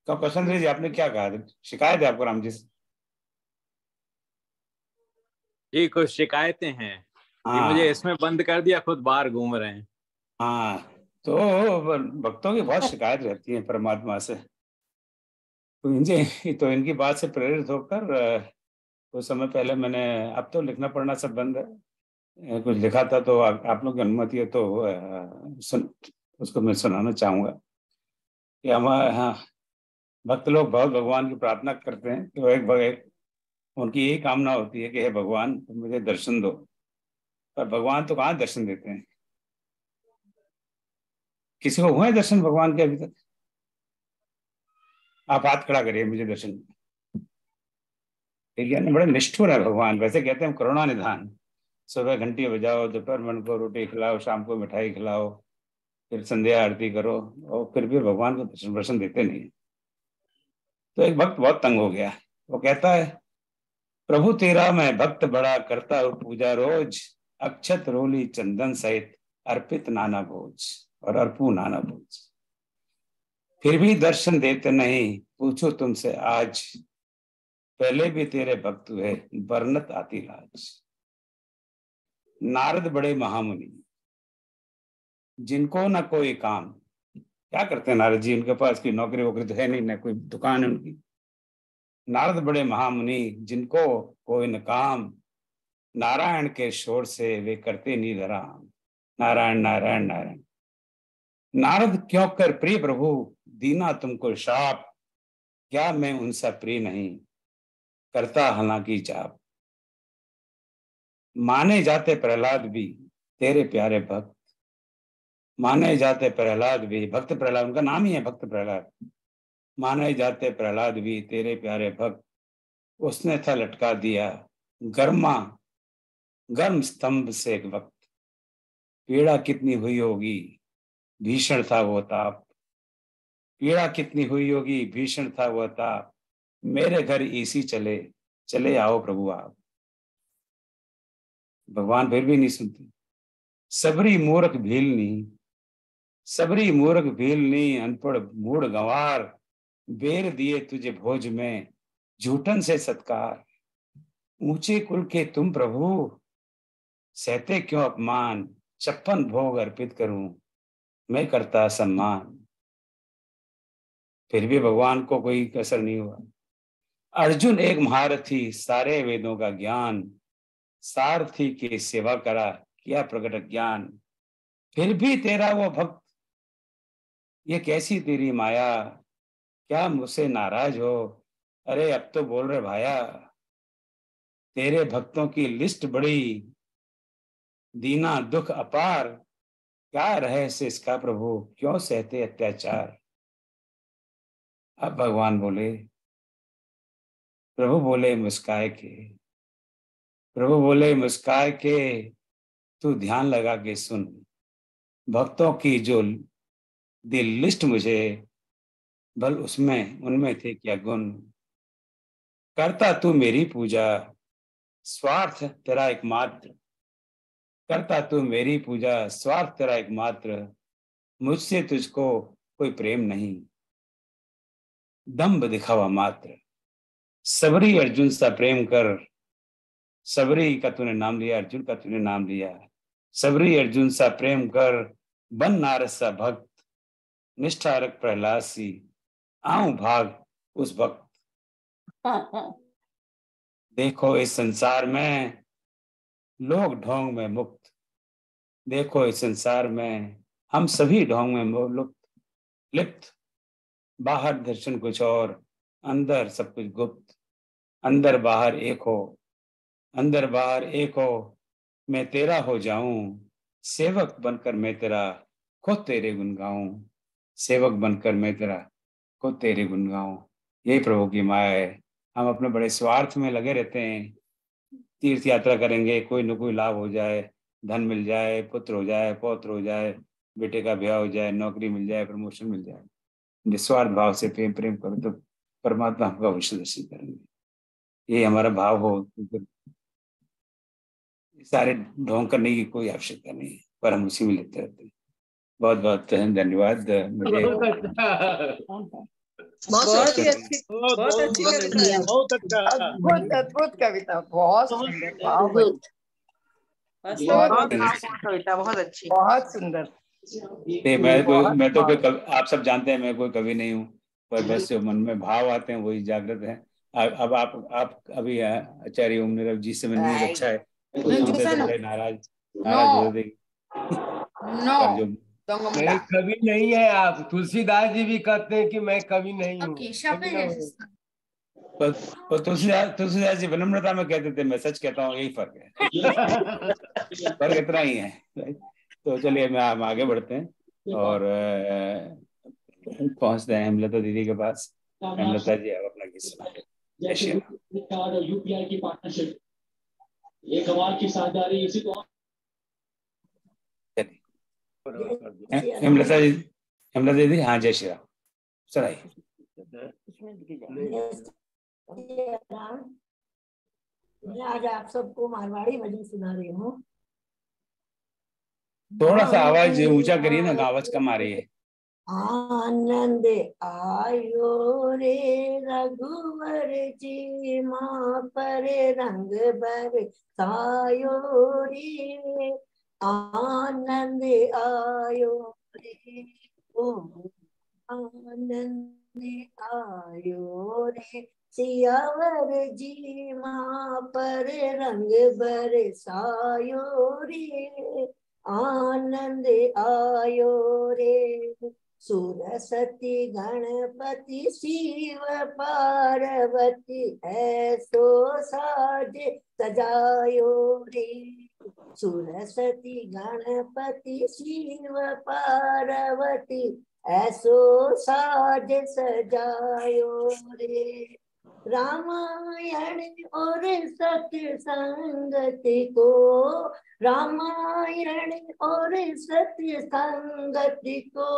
तो कौशलेंद्र जी आपने क्या कहा? शिकायत है आपको राम जी से? जी कुछ शिकायतें हैं कि मुझे इसमें बंद कर दिया, खुद बाहर घूम रहे हैं। हाँ, तो भक्तों की बहुत शिकायत रहती है परमात्मा से। तो इनकी बात से प्रेरित होकर कुछ समय पहले मैंने, अब तो लिखना पढ़ना सब बंद है, कुछ लिखा था, तो आप लोग की अनुमति है तो उसको मैं सुनाना चाहूंगा कि हमारे यहाँ भक्त लोग बहुत भगवान की प्रार्थना करते हैं। तो एक उनकी यही कामना होती है कि हे भगवान तुम मुझे दर्शन दो, पर भगवान तो कहाँ दर्शन देते हैं? किसी को हुए दर्शन भगवान के अभी तक? आप हाथ खड़ा करिए, मुझे दर्शन। यानी बड़े निष्ठुर है भगवान। वैसे कहते हैं करुणा निधान, सुबह घंटी बजाओ, दोपहर मन को रोटी खिलाओ, शाम को मिठाई खिलाओ, फिर संध्या आरती करो, और फिर भी भगवान को दर्शन देते नहीं। तो एक भक्त बहुत तंग हो गया। वो कहता है, प्रभु तेरा मैं भक्त बड़ा, करता हूँ पूजा रोज, अक्षत रोली चंदन सहित अर्पित नाना भोज, और अर्पू नाना भोज, फिर भी दर्शन देते नहीं, पूछो तुमसे आज, पहले भी तेरे भक्त हुए, बरनत आती लाज। नारद बड़े महामुनि, जिनको ना कोई काम। क्या करते हैं नारद जी? उनके पास कोई नौकरी वोकरी तो है नहीं, ना कोई दुकान है उनकी। नारद बड़े महामुनि, जिनको कोई न काम, नारायण के शोर से वे करते निधराम। नारायण नारायण नारायण। नारद क्यों कर प्रिय प्रभु, दीना तुमको शाप, क्या मैं उनसा प्रिय नहीं, करता हालांकि जाप। माने जाते प्रहलाद भी तेरे प्यारे भक्त, माने जाते प्रहलाद भी, भक्त प्रहलाद उनका नाम ही है, भक्त प्रहलाद। माने जाते प्रहलाद भी तेरे प्यारे भक्त, उसने था लटका दिया गर्म स्तंभ से एक वक्त। पीड़ा कितनी हुई होगी, भीषण था वो ताप, पीड़ा कितनी हुई होगी, भीषण था वो ताप। मेरे घर एसी चले, चले आओ प्रभु आप। भगवान फिर भी नहीं सुनते। सबरी मूर्ख भीलनी, सबरी मूर्ख भीलनी, अनपढ़ मूढ़ गंवार, बेर दिए तुझे भोज में झूठन से सत्कार। ऊंचे कुल के तुम प्रभु, सहते क्यों अपमान, 56 भोग अर्पित करूं मैं करता सम्मान। फिर भी भगवान को कोई असर नहीं हुआ। अर्जुन एक महारथी, सारे वेदों का ज्ञान, सारथी की सेवा करा, किया प्रकट ज्ञान। फिर भी तेरा वो भक्त, ये कैसी तेरी माया, क्या मुझसे नाराज हो? अरे अब तो बोल रहे भाया, तेरे भक्तों की लिस्ट बड़ी, दीना दुख अपार, क्या रहस्य इसका प्रभु, क्यों सहते अत्याचार। अब भगवान बोले, प्रभु बोले मुस्काए के, प्रभु बोले मुस्काए के, तू ध्यान लगा के सुन, भक्तों की जो दिल लिस्ट मुझे, बल उसमें उनमें थे क्या गुण। करता तू मेरी पूजा, स्वार्थ तेरा एकमात्र, करता तू मेरी पूजा, स्वार्थ तेरा एकमात्र, मुझसे तुझको कोई प्रेम नहीं, दंभ दिखावा मात्र। सबरी अर्जुन सा प्रेम कर, सबरी का तूने नाम लिया, अर्जुन का तूने नाम लिया। सबरी अर्जुन सा प्रेम कर, बन नारद सा भक्त, निष्ठारक प्रहलाद सी, आऊं भाग उस भक्त। देखो इस संसार में लोग ढोंग में मुक्त, देखो इस संसार में हम सभी ढोंग में लिप्त। बाहर दर्शन कुछ और, अंदर सब कुछ गुप्त। अंदर बाहर एक हो, अंदर बाहर एक हो, मैं तेरा हो जाऊं, सेवक बनकर मैं तेरा खुद तेरे गुण गाऊं। सेवक बनकर मैं तेरा खुद तेरे गुण गाऊं। यही प्रभु की माया है। हम अपने बड़े स्वार्थ में लगे रहते हैं। तीर्थ यात्रा करेंगे, कोई न कोई लाभ हो जाए, धन मिल जाए, पुत्र हो जाए, पौत्र हो जाए, बेटे का ब्याह हो जाए, नौकरी मिल जाए, प्रमोशन मिल जाए, निस्वार्थ भाव से प्रेम करो तो परमात्मा हमको अवश्य दर्शन करेंगे। ये हमारा भाव हो तो सारे ढोंग करने की कोई आवश्यकता नहीं है, पर हम उसी में लेते रहते हैं। बहुत बहुत धन्यवाद। मुझे बहुत ही अच्छी, बहुत अच्छी कविता, बहुत अच्छा, अद्भुत अद्भुत कविता, बहुत सुंदर, कविता बहुत अच्छी, बहुत सुंदर। मैं तो कोई आप सब जानते हैं मैं कोई कवि नहीं हूँ, पर बस जो मन में भाव आते हैं वही जागृत हैं। अब आप अभी आचार्य ओमनीरव जी से मिलने अच्छा है, नाराज हो देगी। नहीं, कवि नहीं है आप। तुलसीदास जी भी कहते हैं कि मैं कवि नहीं हूँ। पर तुलसीदास जी विनम्रता में कहते थे, मैं सच कहता हूँ, यही फर्क है। फर्क इतना ही है। तो चलिए हम आगे बढ़ते हैं और पहुंचते हैं हेमलता दीदी के पास। हेमलता जी आप अपना गीत सुनाइए। यूपीआई की पार्टनरशिप, ये कमाल की साझेदारी, इसी को हेमलता दीदी। हाँ, जय श्री राम। सुनाइए। मैं आज आप सबको मारवाड़ी भजन सुना रही हूँ। थोड़ा सा आवाज ऊंचा करिए ना, आवाज कम आ रही है। आनंद आयो रे रघुवर जी माँ पर रंग बरसायो रे, आनंद आयो रे, ओ आनंद आयो रे, सियावर जी माँ पर रंग बरसायो रे, आनंद आयो रे, सुरसती गणपति शिव पार्वती ऐसो साज सजायो रे, सुरसती गणपति शिव पार्वती ऐसो साज सजायो रे, रामायण और सत्संगति को, रामायण और सत्संगति को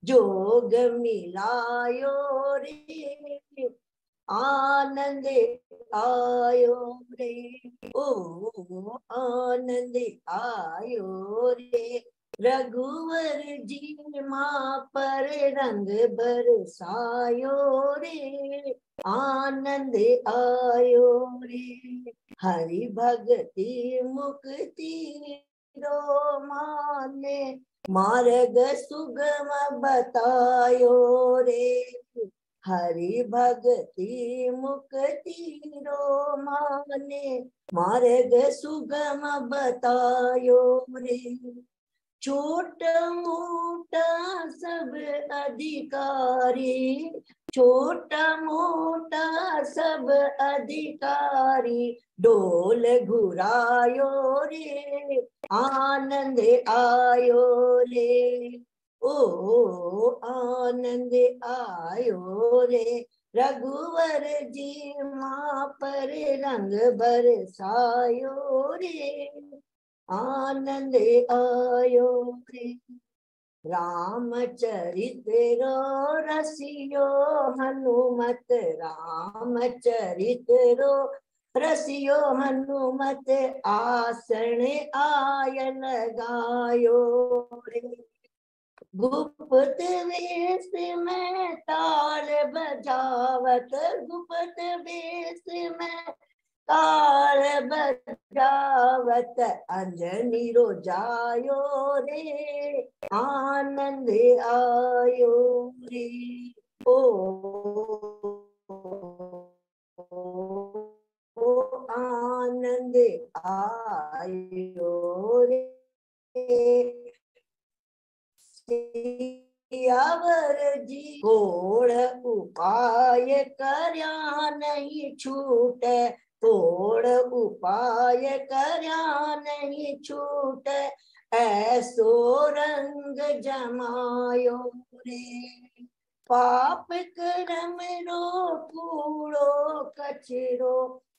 जोग मिलायो रे, आनंद आयो रे, ओ आनंद आयो रे, रघुवर जी माँ पर रंग बरसायो रे, आनंद आयो रे, हरि भक्ति मुक्ति रो माने, मार्ग सुगम बतायो रे, हरि भक्ति मुक्ति रो माने, मार्ग सुगम बतायो रे, छोटा मोटा सब अधिकारी, छोटा मोटा सब अधिकारी डोल घुरायो रे, आनंद आयो रे, ओ आनंद आयो रे, रघुवर जी माँ पर रंग बरसायो रे, आनंद आयो रे, रामचरित रो रसियो हनुमत, रामचरित रो रसियो हनुमत, आसन आय लगायो रे, गुप्त वेश में ताल बजावत, गुप्त वेश में ताल बजावत, अंजनी रो जायो रे, आनंद आयो रे, ओ आनंद आयो रे, सियावर जी कोड़ उपाय कर्या नहीं छूटे, कोड़ उपाय कर्या नहीं छूटे, ऐसो रंग जमायो रे, पाप कर्म रो कूड़ो कचरो,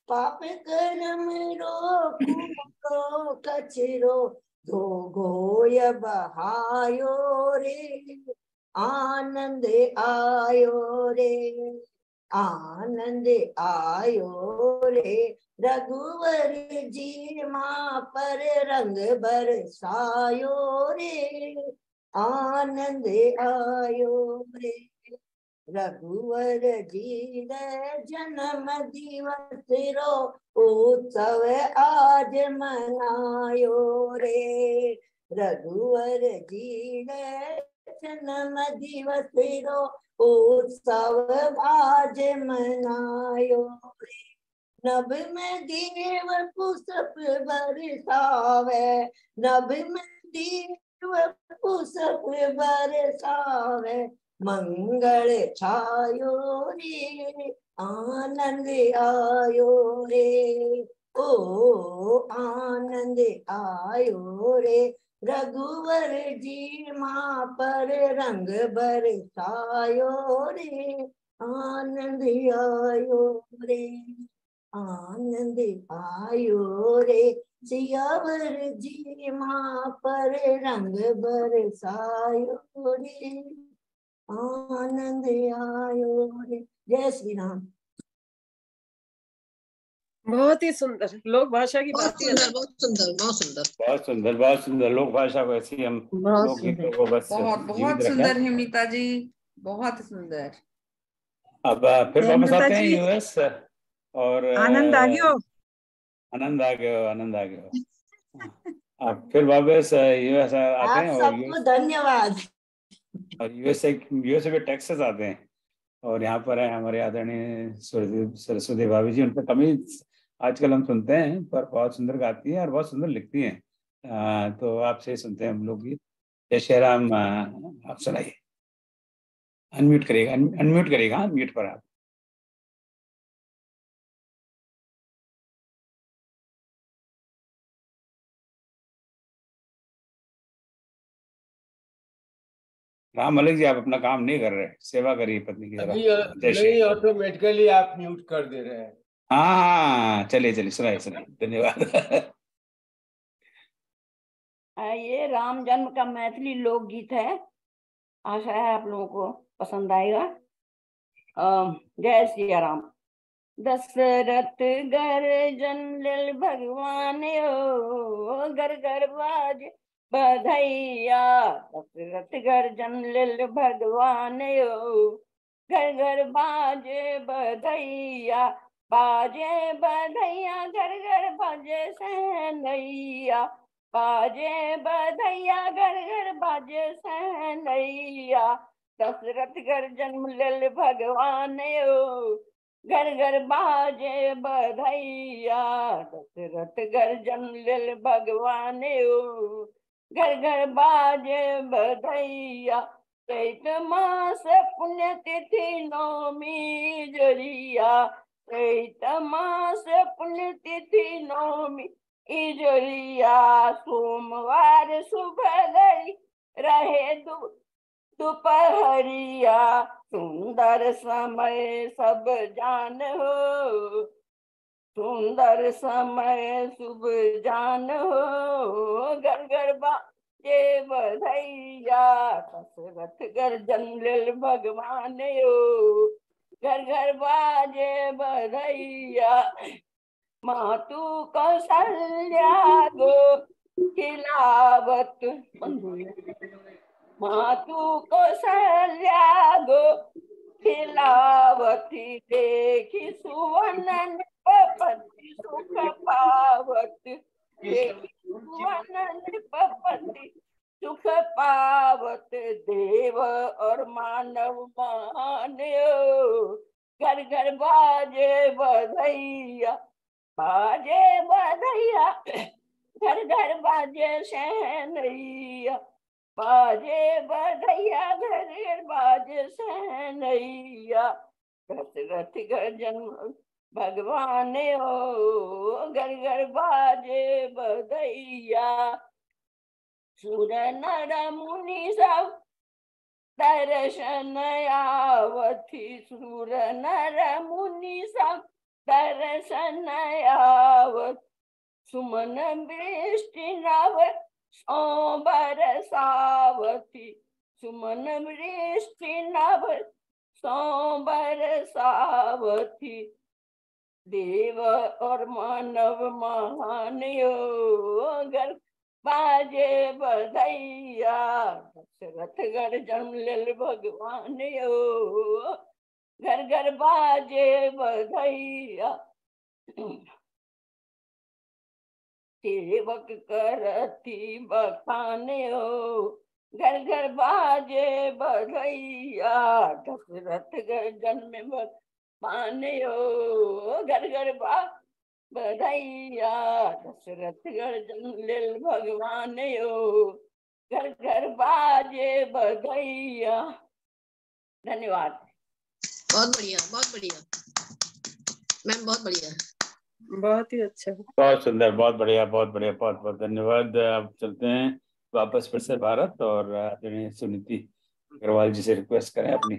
पाप कर्म रो कूड़ो कचरो, घोय बहायो रे, आनंद आयो रे, आनंद आयो रे, रघुवर जी माँ पर रंग बरसायो रे, आनंद आयो रे, रघुवर जी रे जन्म दिवस रो उत्सव आज मनायो रे, रघुवर जी रे जन्म दिवस रो उत्सव आज मनायो रे, नभ में देव पुष्प बरसावे, नभ में देव पुष्प बरसावे, मंगल छायो रे, आनंद आयो रे, ओ आनंद आयो रे, रघुवर जी माँ पर रंग बरसायो रे, आनंद आयो रे, आनंद आयो रे, सियावर जी माँ पर रंग बरसायो रे, आनंद आयो रे। जय श्री राम। बहुत ही सुंदर लोक भाषा की बात ही अलग। बहुत सुंदर बहुत सुंदर बहुत सुंदर बहुत सुंदर। लोक भाषा को ऐसी हम लोकगीतों को बस बहुत सुंदर है मीता जी, बहुत सुंदर। अब फिर वापस आते हैं यूएस और आनंद आ गयो, आनंद आ गयो, आनंद आ गयो। अब फिर वापस यूएस आते हैं और सबको धन्यवाद। और यूएसए में टेक्सास आते हैं और यहाँ पर है हमारे आदरणीय सरस्वती भाभी जी। उनका कमी आजकल हम सुनते हैं, पर बहुत सुंदर गाती हैं और बहुत सुंदर लिखती हैं। तो आपसे सुनते हैं हम लोग भी। जय श्री राम। आप सुनाइए। अनम्यूट करिएगा, अनम्यूट करिएगा, म्यूट पर आप। राम मलिक जी, आप अपना काम नहीं कर रहे, सेवा करिए पत्नी की। नहीं, ऑटोमेटिकली आप म्यूट कर दे रहे हैं। हाँ चलिए चलिए, सुनाइए सुनाइए, धन्यवाद। ये राम जन्म का मैथिली लोकगीत है। आशा है आप लोगों को पसंद आएगा। जय श्री राम। दशरथ गर्जन लिल भगवान ओ, घर घर बाज बधैया। दशरथ गर्जन लिल भगवान ओ, घर घर बाजे बधैया। बाजे बधैया घर घर बाजे सहनैया। बाजे बधैया घर घर बाजे सहनैया। दशरथ गर्जन लिल भगवान ओ, घर घर बाजे बधैया। दशरथ गर्जन लिल भगवान ओ, घर घर बाजे बधैया। चैत मास पुण्य तिथि नौमी जोरिया। चैत मास पुण्य तिथि नौमी इजोरिया। सोमवार सुबह गई रहे दोपहरिया। सुंदर समय सब जान हो, सुंदर समय शुभ जान हो। घर घर बाजे बधैया। दशरथ गर्जन लिल भगवान ओ, घर घर बाजे बधैया। मातु कौशल्या गो खिलावत, मातु कौशल्या गो खिलावती। देखी सुवन पति सुख पावत। देखी सुवन पति सुख पावत। देव और मानव मान्यो, घर घर बाजे बधैया। बाजे बधैया घर घर बाजे सहनैया। बाजे बधैया घर घर बाजे सहनैया। दशरथ गर्जन भगवान ओ, घर घर बाजे बधैया। सुर नर मुनि सब दर्शन आवथी। सुर नर मुनि सब दर्शन आवत। सुमन वृष्टि नव ओ बरसावती सुमन वृष्टि नभ सो बरसावती देव और मानव महान योगर बाजे बधैया दशरथ घर जन्म लेल भगवान यो घर घर बाजे बधैया सेवक करती बखान हो घर घर बाजे बधैया दशरथ घर जन्म भगवान हो घर घर बधैया दशरथ घर जन्म लेल भगवान हो घर घर बाजे बधैया। धन्यवाद। बहुत बढ़िया, बहुत बढ़िया मैम, बहुत बढ़िया, बहुत ही अच्छा, बहुत सुंदर, बहुत बढ़िया, बहुत बढ़िया, बहुत बहुत धन्यवाद। अब चलते हैं वापस फिर से भारत और सुनीति अग्रवाल जी से रिक्वेस्ट करें अपनी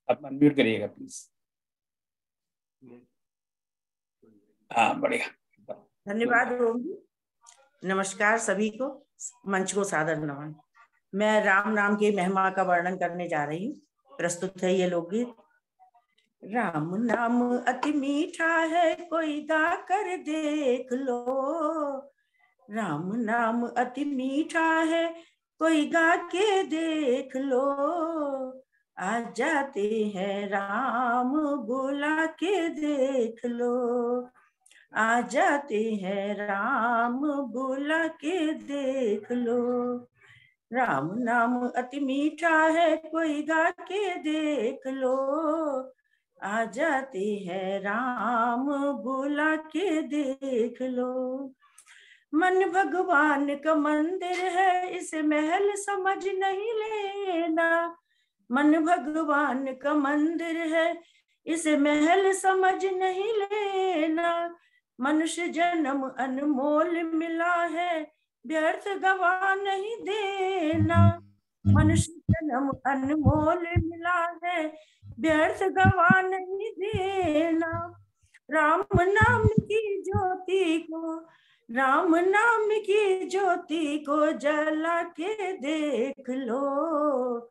आप अनम्यूट करिएगा प्लीज। हाँ बढ़िया, धन्यवाद ओम जी। नमस्कार सभी को, मंच को सादर नमन। मैं राम नाम की महिमा का वर्णन करने जा रही हूँ। प्रस्तुत है ये लोकगीत। राम नाम अति मीठा है कोई गा कर देख लो, राम नाम अति मीठा है कोई गा के देख लो, आ जाते हैं राम बुला के देख लो, आ जाते हैं राम बुला के देख लो, राम नाम अति मीठा है कोई गा के देख लो, आ जाते हैं राम बुला के देख लो, मन भगवान का मंदिर है इसे महल समझ नहीं लेना, मन भगवान का मंदिर है इसे महल समझ नहीं लेना, मनुष्य जन्म अनमोल मिला है व्यर्थ गवा नहीं देना, मनुष्य जन्म अनमोल मिला है व्यर्थ गवा नहीं देना, राम नाम की ज्योति को, राम नाम की ज्योति को जला के देख लो,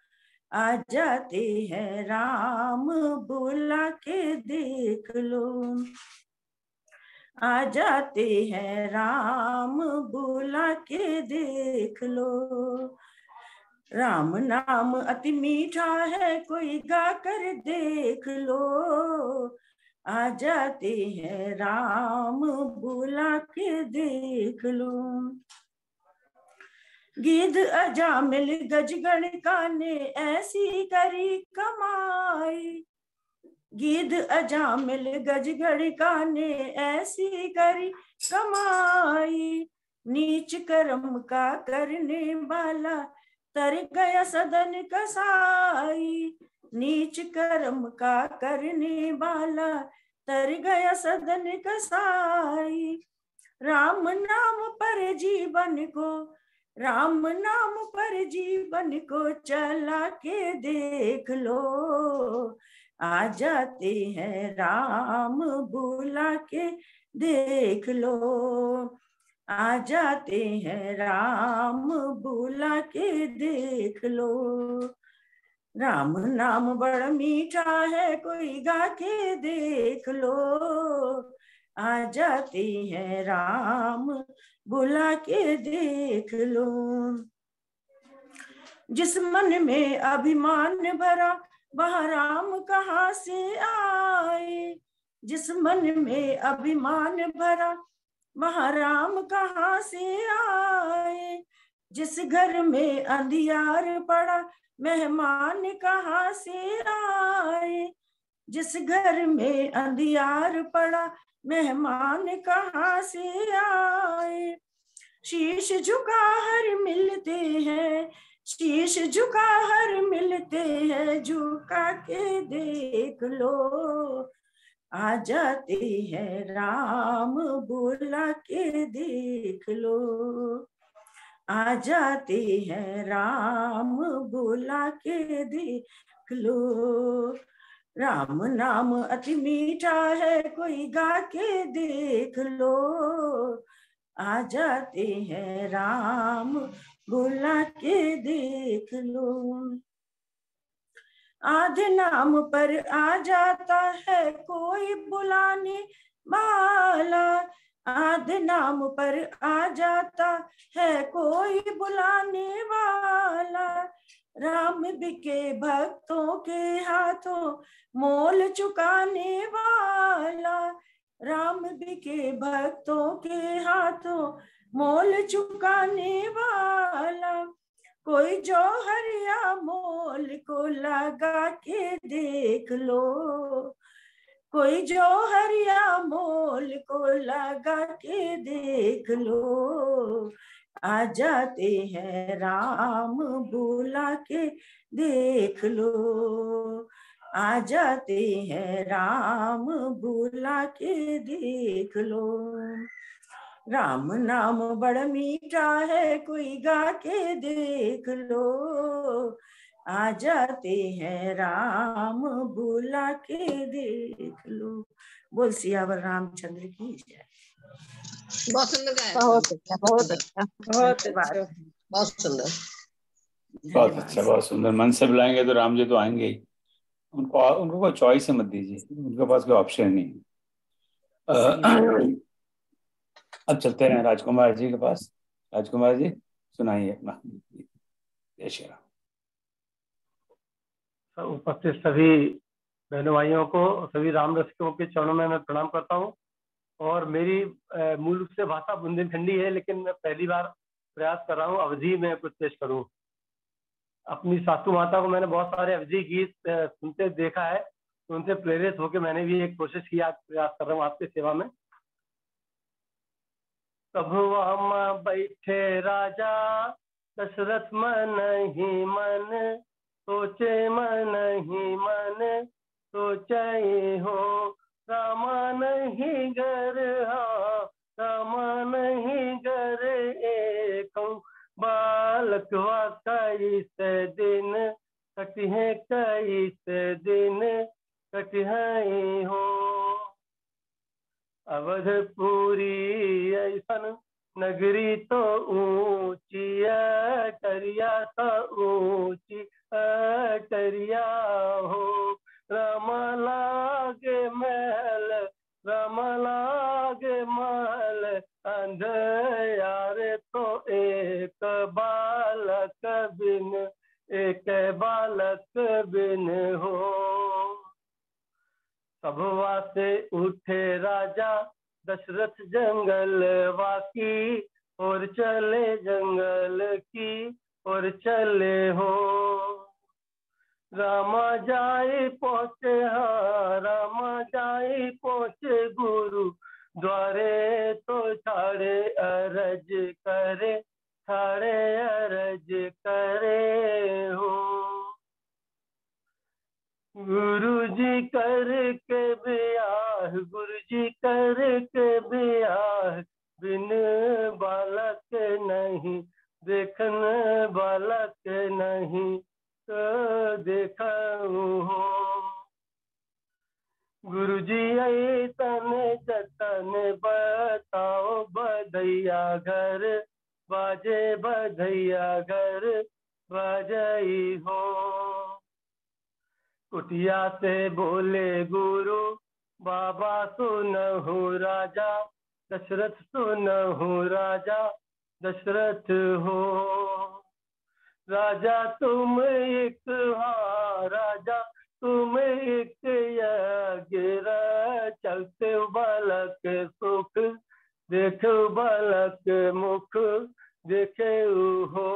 आ जाते हैं राम बुला के देख लो, आ जाते हैं राम बुला के देख लो, राम नाम अति मीठा है कोई गा कर देख लो, आ जाते हैं राम बुला के देख लो, गिद्ध अजामिल गजगणिका ने ऐसी करी कमाई, गिद्ध अजामिल गजगणिका ने ऐसी करी कमाई, नीच कर्म का करने वाला तर गया सदन कसाई, नीच कर्म का करने वाला तर गया सदन कसाई, राम नाम पर जीवन को, राम नाम पर जीवन को चला के देख लो, आ जाते हैं राम बुला के देख लो, आ जाते हैं राम बुला के देख लो, राम नाम बड़ा मीठा है कोई गा के देख लो, आ जाते हैं राम बुला के देख लो, जिस मन में अभिमान भरा वह राम कहाँ से आए, जिस मन में अभिमान भरा वह राम कहाँ से आए, जिस घर में अंधियार पड़ा मेहमान कहाँ से आए, जिस घर में अंधियार पड़ा मेहमान कहाँ से आए, शीश झुका हर मिलते हैं, शीश झुका हर मिलते हैं, झुका के देख लो, आ जाते हैं राम बुला के देख लो, आ जाते हैं राम बुला के देख लो, राम नाम अति मीठा है कोई गा के देख लो, आ जाते हैं राम बुला के देख लो। आधे नाम पर आ जाता है कोई बुलाने वाला, आधे नाम पर आ जाता है कोई बुलाने वाला। राम बिके भक्तों के हाथों मोल चुकाने वाला, राम बिके भक्तों के हाथों मोल चुकाने वाला। कोई जौहरिया मोल को लगा के देख लो, कोई जौहरिया मोल को लगा के देख लो। आ जाते हैं राम बुला के देख लो, आ जाते हैं राम बुला के देख लो। राम नाम बड़ा मीठा है कोई गा के देख लो, आ जाते हैं राम बुला के देख लो। बोल सियावर रामचंद्र की जय। बहुत सुंदर गाया। बहुत अच्छा, बहुत अच्छा, बहुत अच्छा, बहुत सुंदर, बहुत अच्छा, बहुत सुंदर। मन से बुलाएंगे तो राम जी तो आएंगे ही। उनको कोई चॉइस मत दीजिए, उनके पास कोई ऑप्शन नहीं। अब चलते हैं राजकुमार जी के पास। राजकुमार जी सुनाइए अपना। जय श्री राम। उपस्थित सभी बहनों भाइयों को, सभी राम रसिकों के चरणों में मैं प्रणाम करता हूँ। और मेरी मूल रूप से भाषा बुंदेलखंडी है, लेकिन मैं पहली बार प्रयास कर रहा हूँ अवधी में कुछ पेश करूँ। अपनी सासू माता को मैंने बहुत सारे अवधी गीत सुनते देखा है, तो उनसे प्रेरित होकर मैंने भी एक कोशिश की, आज प्रयास कर रहा हूँ आपकी सेवा में। तब वहाँ बैठे राजा दशरथ मन ही मन, सोचे मन ही मन सोचे हो, रामा नहीं घर रामा नहीं घर एक बालक कई से दिन कटिहे कई से दिन कटिहे हो। अवधपुरी ऐसन नगरी तो ऊंची करिया तो ऊंची करिया हो, राम लागे महल राम लागे महल अंधयारे तो एक बालक बिन एक बालक बिन हो। सभवा से उठे राजा दशरथ जंगल वाकी और चले जंगल की और चले हो, रामा जाए पहुँचे रामा जाए पहुँचे गुरु द्वारे तो छाड़े अरज करे छाड़े अरज करे हो। गुरु जी करके ब्याह गुरु जी करके ब्याह बिन बालक नहीं देखन बालक नहीं तो देखा हो। गुरु जी ऐतन जतन बताओ बधैया घर बाजे बधैया घर बजई हो। कुटिया से बोले गुरु बाबा सुनहु राजा दशरथ सुनहु राजा दशरथ हो। राजा तुम एक राजा तुम एक गिरा चलते बालक सुख देखे बालक मुख देखे हो।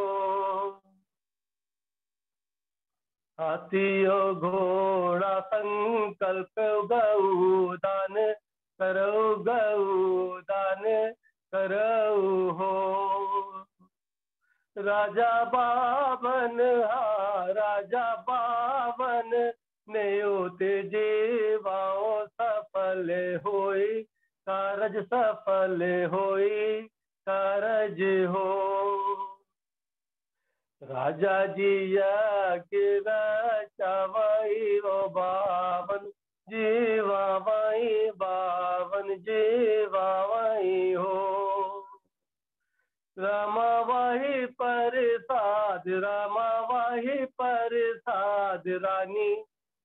हाथियो घोड़ा संकल्प गऊ दान करो गऊ दान करो हो। राजा बावन राजा बावन नेयोते जीवाओ सफल होई कारज सफल होई कारज हो। राजा जी गिरा चावाई ओ बावन जीवावाई बावन जीवावाई हो। रमावाही प्रसाद रमावाही प्रसाद रानी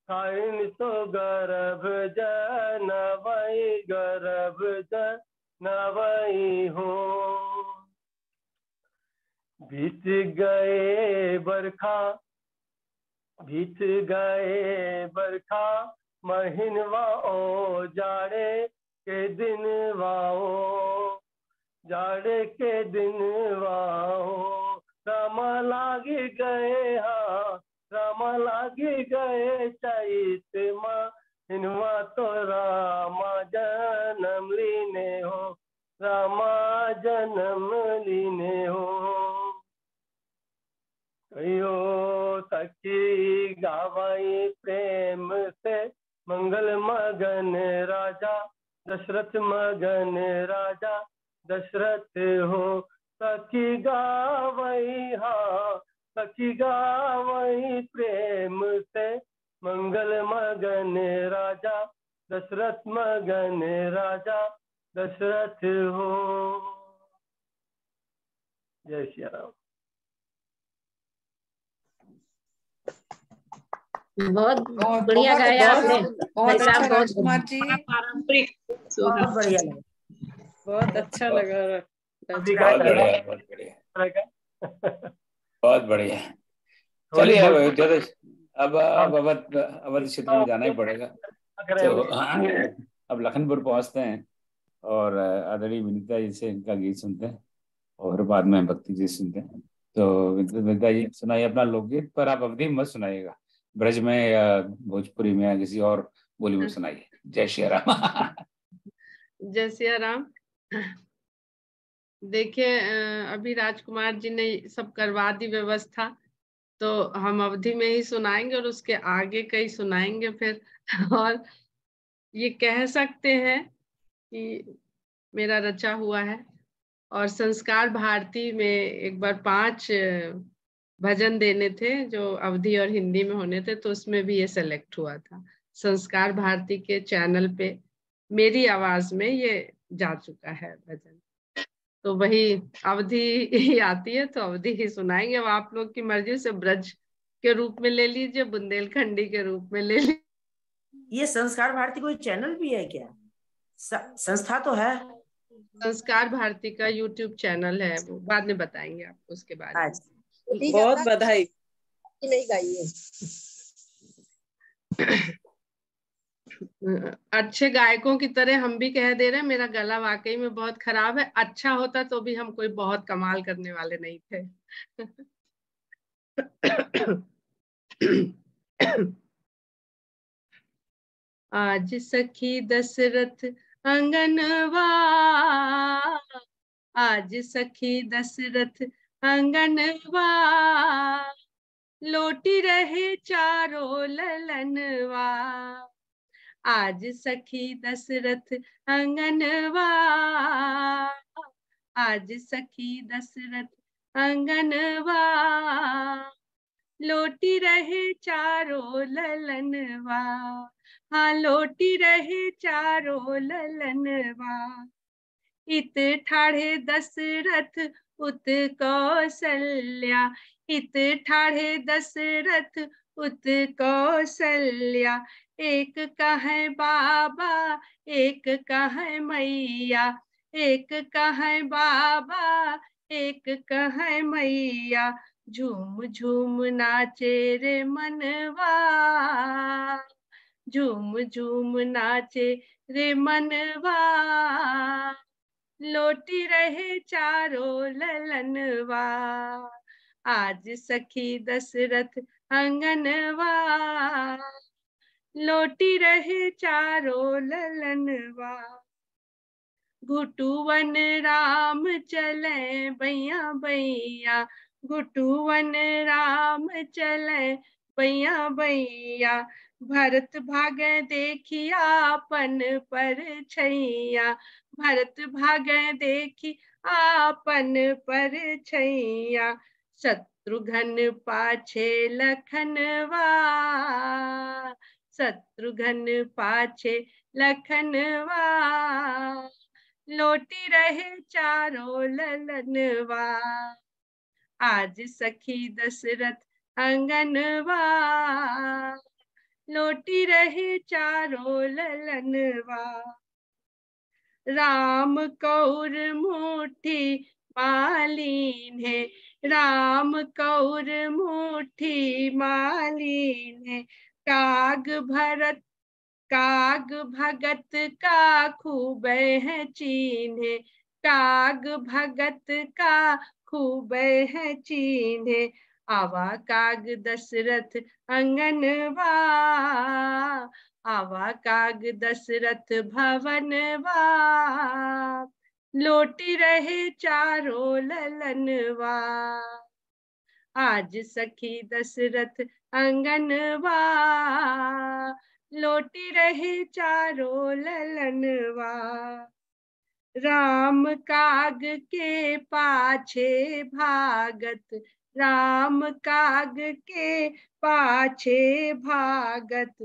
खाइन तो गर्भ जनवई गर्भ जनवई हो। बीत गए बरखा महीनवा ओ जाड़े के दिन वाओ जाड़े के दिन वाओ। राम लागी गए हाँ राम लागी गए चैत महीनवा तो रामा जन्म लीने हो रामा जन्म लीने हो। कहियो सखी गावाई प्रेम से मंगल मगन राजा दशरथ मगन राजा दशरथ हो। सखी गावई हाँ सखी गावई प्रेम से मंगल मगन राजा दशरथ मगन राजा दशरथ हो। जय श्री राम। बहुत बढ़िया गाया आपने बहुत अच्छा बहुत राजकुमार जी, पारंपरिक बहुत बढ़िया लगा, बहुत अच्छा लगा। बहुत बढ़िया बहुत बढ़िया बहुत बढ़िया। चलिए अब अवध क्षेत्र में जाना ही पड़ेगा, तो अब लखनपुर पहुंचते हैं और आदरणीय विनीता जी से इनका गीत सुनते हैं और बाद में भक्ति जी सुनते हैं। तो विनीता जी सुनाइए अपना लोकगीत, पर आप अवधि में मत सुनाइएगा, ब्रज में या भोजपुरी में या किसी और बोली में सुनाइए। जय श्री राम। जय श्री राम। देखिए अभी राजकुमार जी ने सब करवा दी व्यवस्था, तो हम अवधि में ही सुनाएंगे और उसके आगे कई सुनाएंगे फिर। और ये कह सकते हैं कि मेरा रचा हुआ है। और संस्कार भारती में एक बार 5 भजन देने थे जो अवधि और हिंदी में होने थे, तो उसमें भी ये सेलेक्ट हुआ था। संस्कार भारती के चैनल पे मेरी आवाज में ये जा चुका है भजन, तो वही अवधि ही आती है तो अवधि ही सुनाएंगे। अब आप लोग की मर्जी से ब्रज के रूप में ले लीजिए, बुंदेलखंडी के रूप में ले लीजिए। ये संस्कार भारती कोई चैनल भी है क्या? संस्था तो है। संस्कार भारती का YouTube चैनल है, वो बाद में बताएंगे आपको उसके बारे में। बहुत बधाई। नहीं गाइए। अच्छे गायकों की तरह हम भी कह दे रहे हैं, मेरा गला वाकई में बहुत खराब है। अच्छा होता तो भी हम कोई बहुत कमाल करने वाले नहीं थे। आज सखी दशरथ अंगनवा, आज सखी दशरथ अंगनवा, लोटी रहे चारों ललनवा। आज सखी दशरथ अंगनवा, आज सखी दशरथ अंगनवा, लोटी रहे चारों ललनवा। हाँ लोटी रहे चारों ललनवा। इत ठाढ़े दशरथ उत कौशल्या, इत ठाढ़े दशरथ उत कौशल्या। एक कहे बाबा एक कहे मैया, एक कहे बाबा एक कहे मैया। झूम झूम नाचे रे मनवा, झूम झूम नाचे रे मनवा। लोटी रहे चारों ललनवा, आज सखी दशरथ अंगनवा, लोटी रहे चारों ललनवा। घुटुवन राम चले बैया बैया, घुटुवन राम चले बैया बैया। भरत भागे देखिया अपन पर छैया, भरत भागे देखी आपन पर छैया। शत्रुघ्न पाछे लखनवा, शत्रुघ्न पाछे लखनवा। लोटी रहे चारों ललनवा, आज सखी दशरथ अंगनवा, लोटी रहे चारों ललनवा। राम कौर मुट्ठी मालीन है, राम कौर मुट्ठी मालीन है, काग भगत का खूब है चीन है, काग भगत का खूब है चीन है, आवा काग दशरथ अंगनवा, आवा काग दशरथ भवनवा, लोटी रहे चारों ललनवा, आज सखी दशरथ अंगनवा, लोटी रहे चारों ललनवा। राम काग के पाछे भागत, राम काग के पाछे भागत,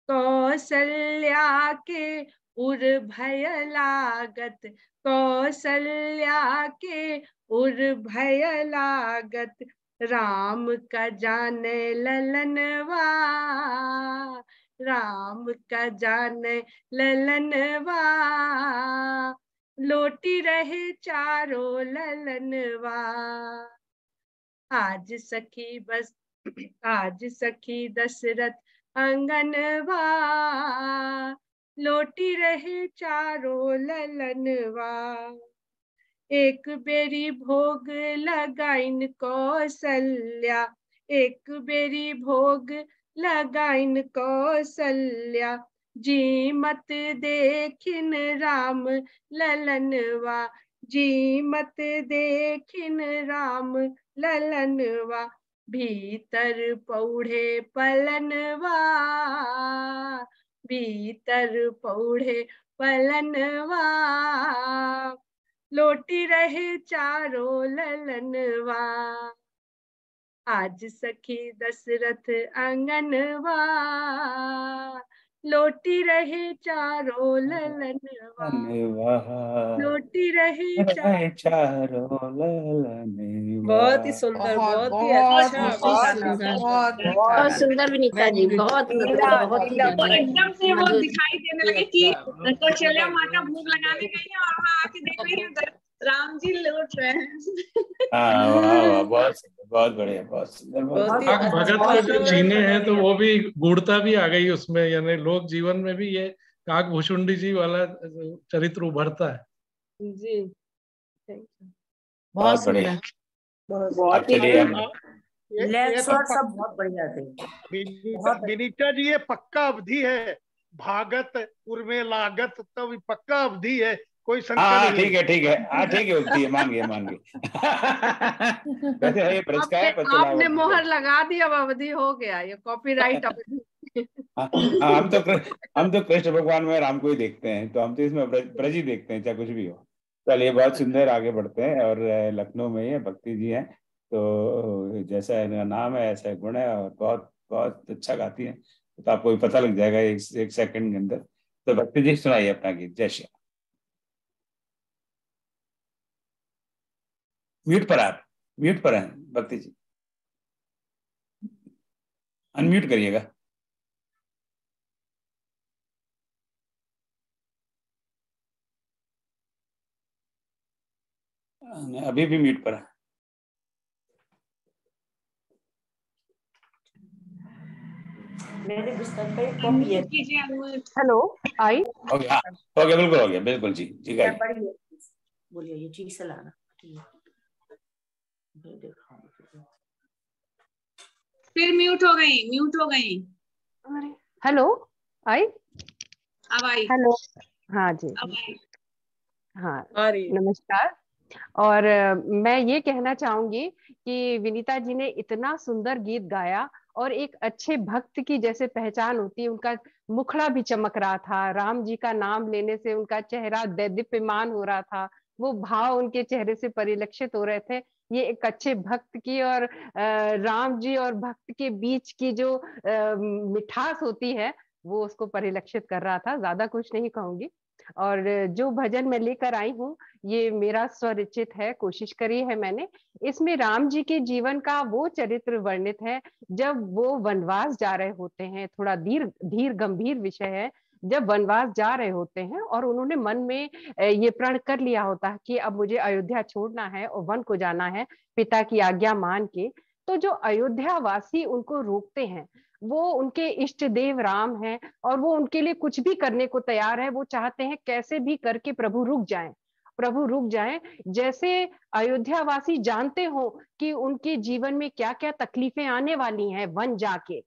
कौशल्या के उर भय लागत, कौशल्या के उर भय लागत, राम का जाने ललनवा, राम का जाने ललनवा, लोटी रहे चारों ललनवा, आज सखी बस आज सखी दशरथ अंगनवा, लोटी रहे चारों ललनवा। एक बेरी भोग लगाइन कौशल्या, एक बेरी भोग लगाइन कौशल्या, जी मत देखिन राम ललनवा, जी मत देखिन राम ललनवा, भीतर पौढ़े पलनवा, भीतर पौढ़े पलनवा, लोटी रहे चारों ललनवा, आज सखी दशरथ अंगनवा, लोटी रहे चारों ललनवा, लोटी रहे चारों ललनवा। बहुत ही सुंदर, बहुत ही अच्छा, बहुत सुंदर विनीता जी, बहुत एकदम से वो दिखाई देने लगे कि कौशल्या माता भोग लगाने गई है और वहाँ आके देख रही है राम जी लौट रहे हैं। बहुत बढ़िया, बहुत सुंदर। भगत को जो जीने हैं तो वो भी गूढ़ता भी आ गई उसमें, यानी लोक जीवन में भी ये काक भुषुंडी जी वाला चरित्र उभरता है जी। बहुत बढ़िया, बहुत सब बहुत बढ़िया थे। विनीता जी ये पक्का अवधि है, भागत उर्मे लागत तब पक्का अवधि है, कोई शंका नहीं। ठीक है ठीक है, ठीक है, उगती है, मान गए वैसे है ये आपने मोहर लगा दी, अब अवधि हो गया, ये कॉपीराइट अवधि। हम तो कृष्ण भगवान में राम को ही देखते हैं, तो हम तो इसमें ब्रज ही देखते हैं, चाहे कुछ भी हो। चलिए बहुत सुंदर, आगे बढ़ते हैं। और लखनऊ में ही भक्ति जी हैं, तो जैसा इनका नाम है ऐसा गुण है, और बहुत बहुत अच्छा गाती हैं, तो आपको भी पता लग जाएगा एक सेकंड के अंदर। तो भक्ति जी सुनाइए अपना गीत। जय श्री। म्यूट पर हैं भक्ति जी, अनम्यूट करिएगा। अभी भी म्यूट पर है। मेरे बिस्तर पे कॉपी है। हेलो, आई हो गया, बिल्कुल हो गया, बिल्कुल जी ठीक है। बोलिए, ये ठीक से लाना। फिर म्यूट हो गई। हेलो, आई अब आई। हेलो, हाँ जी, अब आई। हाँ नमस्कार। और मैं ये कहना चाहूंगी कि विनीता जी ने इतना सुंदर गीत गाया, और एक अच्छे भक्त की जैसे पहचान होती है, उनका मुखड़ा भी चमक रहा था, राम जी का नाम लेने से उनका चेहरा दीप्यमान हो रहा था, वो भाव उनके चेहरे से परिलक्षित हो रहे थे। ये एक अच्छे भक्त की और राम जी और भक्त के बीच की जो मिठास होती है वो उसको परिलक्षित कर रहा था। ज्यादा कुछ नहीं कहूंगी। और जो भजन मैं लेकर आई हूँ ये मेरा स्वरचित है, कोशिश करी है मैंने। इसमें राम जी के जीवन का वो चरित्र वर्णित है जब वो वनवास जा रहे होते हैं। थोड़ा धीर गंभीर विषय है। जब वनवास जा रहे होते हैं और उन्होंने मन में ये प्रण कर लिया होता है कि अब मुझे अयोध्या छोड़ना है और वन को जाना है पिता की आज्ञा मान के। तो जो अयोध्या वासी उनको रोकते हैं, वो उनके इष्ट देव राम हैं और वो उनके लिए कुछ भी करने को तैयार है। वो चाहते हैं कैसे भी करके प्रभु रुक जाएं, प्रभु रुक जाएं। जैसे अयोध्या वासी जानते हो कि उनके जीवन में क्या क्या तकलीफें आने वाली हैं वन जाके,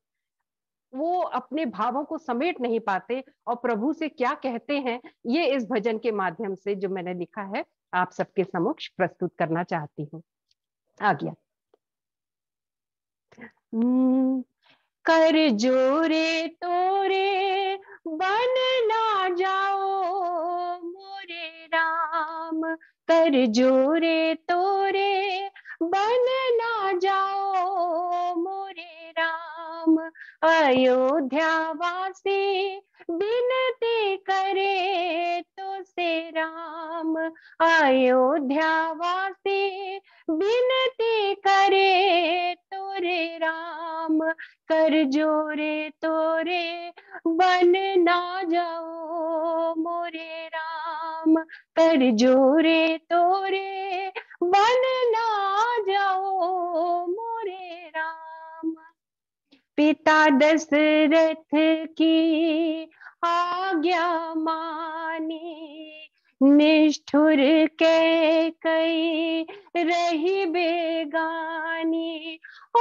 वो अपने भावों को समेट नहीं पाते और प्रभु से क्या कहते हैं, ये इस भजन के माध्यम से जो मैंने लिखा है आप सबके समक्ष प्रस्तुत करना चाहती हूँ। आ गया। कर जोरे तोरे बन ना जाओ मोरे राम, कर जोरे तोरे बन ना जाओ मोरे राम। अयोध्या वासी बिनती करे तो से राम, अयोध्या वासी बिनती करे तो रे राम। कर जोरे तोरे बन ना जाओ मोरे राम, कर जोरे तोरे बन ना जाओ मोरे राम। पिता दशरथ की आज्ञा मानी, निष्ठुर कैकेयी रही बेगानी। ओ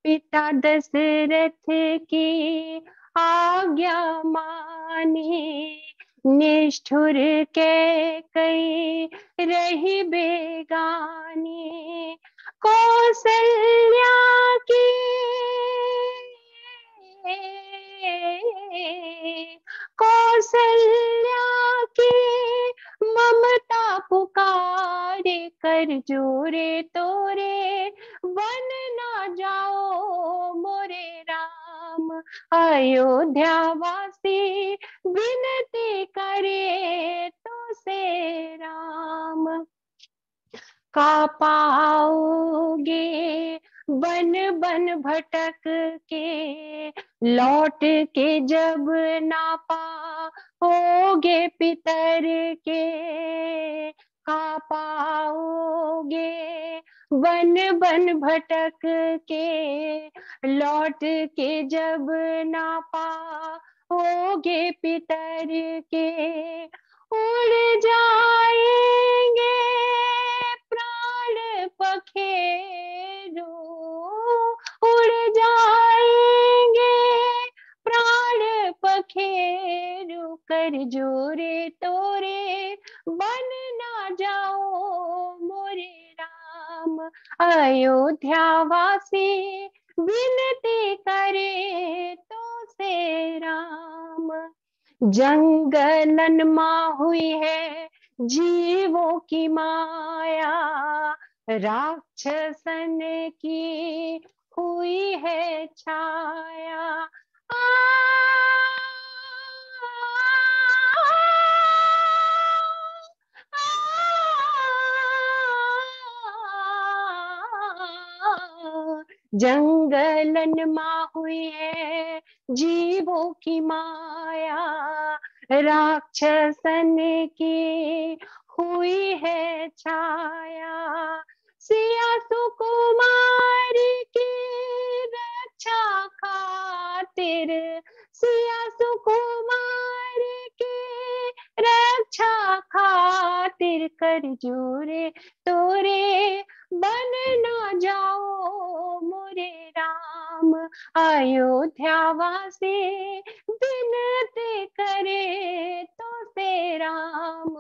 पिता दशरथ की आज्ञा मानी, निष्ठुर कैकेयी रही बेगानी। कौसल्या की कौसल्या की ममता पुकारे, कर जोरे तोरे बन ना जाओ मोरे राम। अयोध्या वासी विनती करे तो से राम। का पाओगे बन बन भटक के, लौट के जब ना पाओगे पितर के। का पाओगे बन बन भटक के, लौट के जब ना पाओगे पितर के। उड़ जाएंगे प्राण पखेरु, उड़ जाएंगे प्राण पखेरु। कर जोरे तोरे बन ना जाओ मोरे राम। अयोध्या वासी विनती करे तो से राम। जंगलन माँ हुई है जीवों की माया, राक्षसन की हुई है छाया। जंगलन माँ हुई है जीवों की माया, राक्षसन की हुई है छाया। सिया सुकुमार की रक्षा खातिर, सिया सुकुमार की रक्षा खातिर। कर जोरे तोरे बन ना जाओ मोरे राम। अयोध्या वासी विनती करे तो से राम।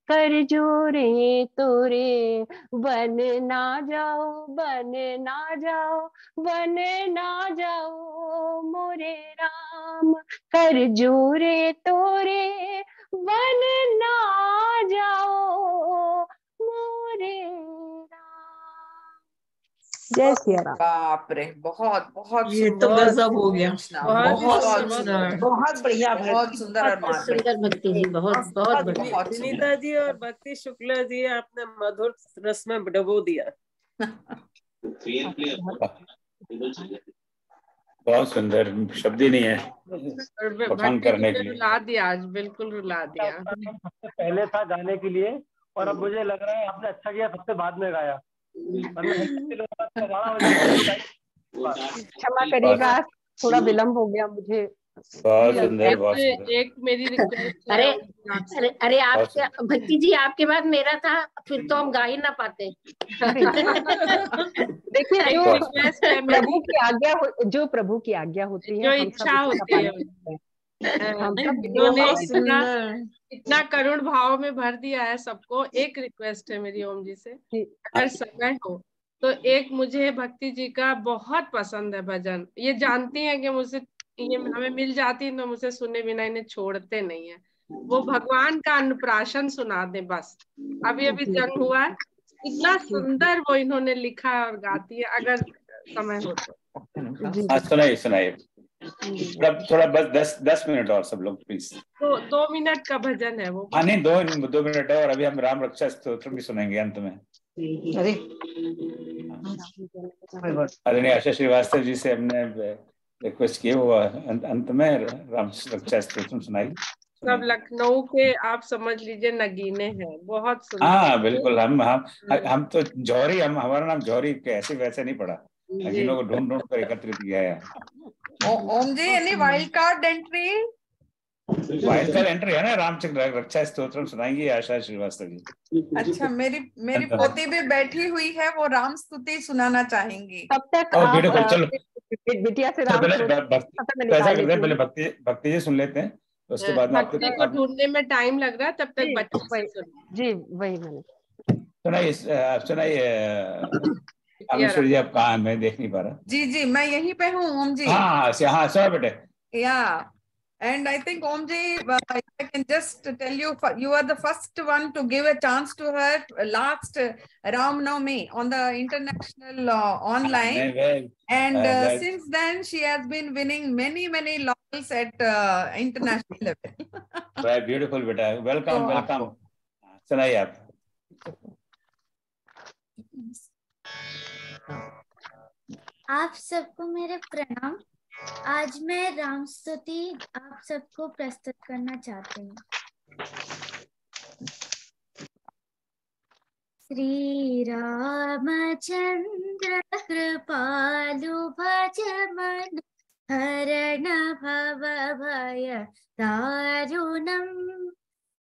कर जोरे तोरे बन ना जाओ, बन ना जाओ, बन ना जाओ मोरे राम। कर जोरे तोरे बन ना जाओ मोरे राम। जय सिया राम। बाप रे, बहुत बहुत ये तो गजब हो गया। बहुत बढ़िया, बहुत सुंदर और बहुत सुंदर भक्ति जी, बहुत बहुत बढ़िया। विनीता जी और भक्ति शुक्ला जी, आपने मधुर रस में डुबो दिया। बहुत सुंदर, शब्द ही नहीं है बखान करने के लिए। रुला दिया आज, बिल्कुल रुला दिया। सबसे पहले था गाने के लिए, और अब मुझे लग रहा है आपने अच्छा किया सबसे बाद में गाया। क्षमा करिएगा, थोड़ा विलम्ब हो गया मुझे। बहुत सुंदर, बहुत सुंदर। एक मेरी रिक्वेस्ट अरे अरे अरे, आपके भक्ति जी आपके बाद मेरा था, फिर तो हम गा ही ना पाते। देखिए, जो प्रभु की आज्ञा होती है, जो इच्छा होती है, इन्होंने इतना करुण भाव में भर दिया है सबको। एक रिक्वेस्ट है मेरी ओम जी से, अगर समय हो तो एक मुझे भक्ति जी का बहुत पसंद है भजन। ये जानती हैं कि मुझसे ये हमें मिल जाती है तो मुझे सुने बिना इन्हें छोड़ते नहीं है। वो भगवान का अन्नप्राशन सुना दे बस। अभी अभी जन्म हुआ है, इतना सुंदर वो इन्होंने लिखा है और गाती है, अगर समय हो तो। सुनाइए सुनाइए, थोड़ा बस 10 मिनट और सब लोग प्लीज। तो 2 मिनट का भजन है वो। हाँ नहीं, 2 मिनट है, और अभी हम राम रक्षा स्तोत्र भी सुनेंगे अंत में। अरे नहीं, आशा श्रीवास्तव जी से हमने रिक्वेस्ट किया, वो अंत में राम रक्षा स्तोत्र सुनाई। सब लखनऊ के आप समझ लीजिए नगीने हैं, बहुत सुंदर। हाँ बिल्कुल, हम तो जौहरी, हमारा नाम जौहरी कैसे वैसे नहीं पड़ा, नगीनों को ढूंढ कर एकत्रित किया है। Om ji, any wild card entry? Wild card entry है ना, रामचंद्र रक्षा स्तोत्रम सुनाएंगी आशा श्रीवास्तव जी। अच्छा, मेरी पोती भी बैठी हुई है, वो राम स्तुति सुनाना चाहेंगी। तब तक चलो बिटिया से राम ऐसा करते हैं, पहले भक्ति जी सुन लेते हैं, उसके बाद भक्ति को ढूंढने में टाइम लग रहा है, तब तक बच्चे जी वही मैंने सुनाइए। अमेश्वर जी आप कहाँ, मैं देख नहीं पा रहा। जी मैं यहीं पे हूँ ओम जी। हाँ सुना बेटे। Yeah, and I think Om ji, I can just tell you, you are the first one to give a chance to her last Ram Navami on the international online, and since then she has been winning many laurels at international level. Very beautiful बेटा, welcome. सुनाइए आप। आप सबको मेरे प्रणाम। आज मैं राम स्तुति आप सबको प्रस्तुत करना चाहती हूँ। श्री रामचंद्र कृपालु भज मन हरण भव भय दारुणम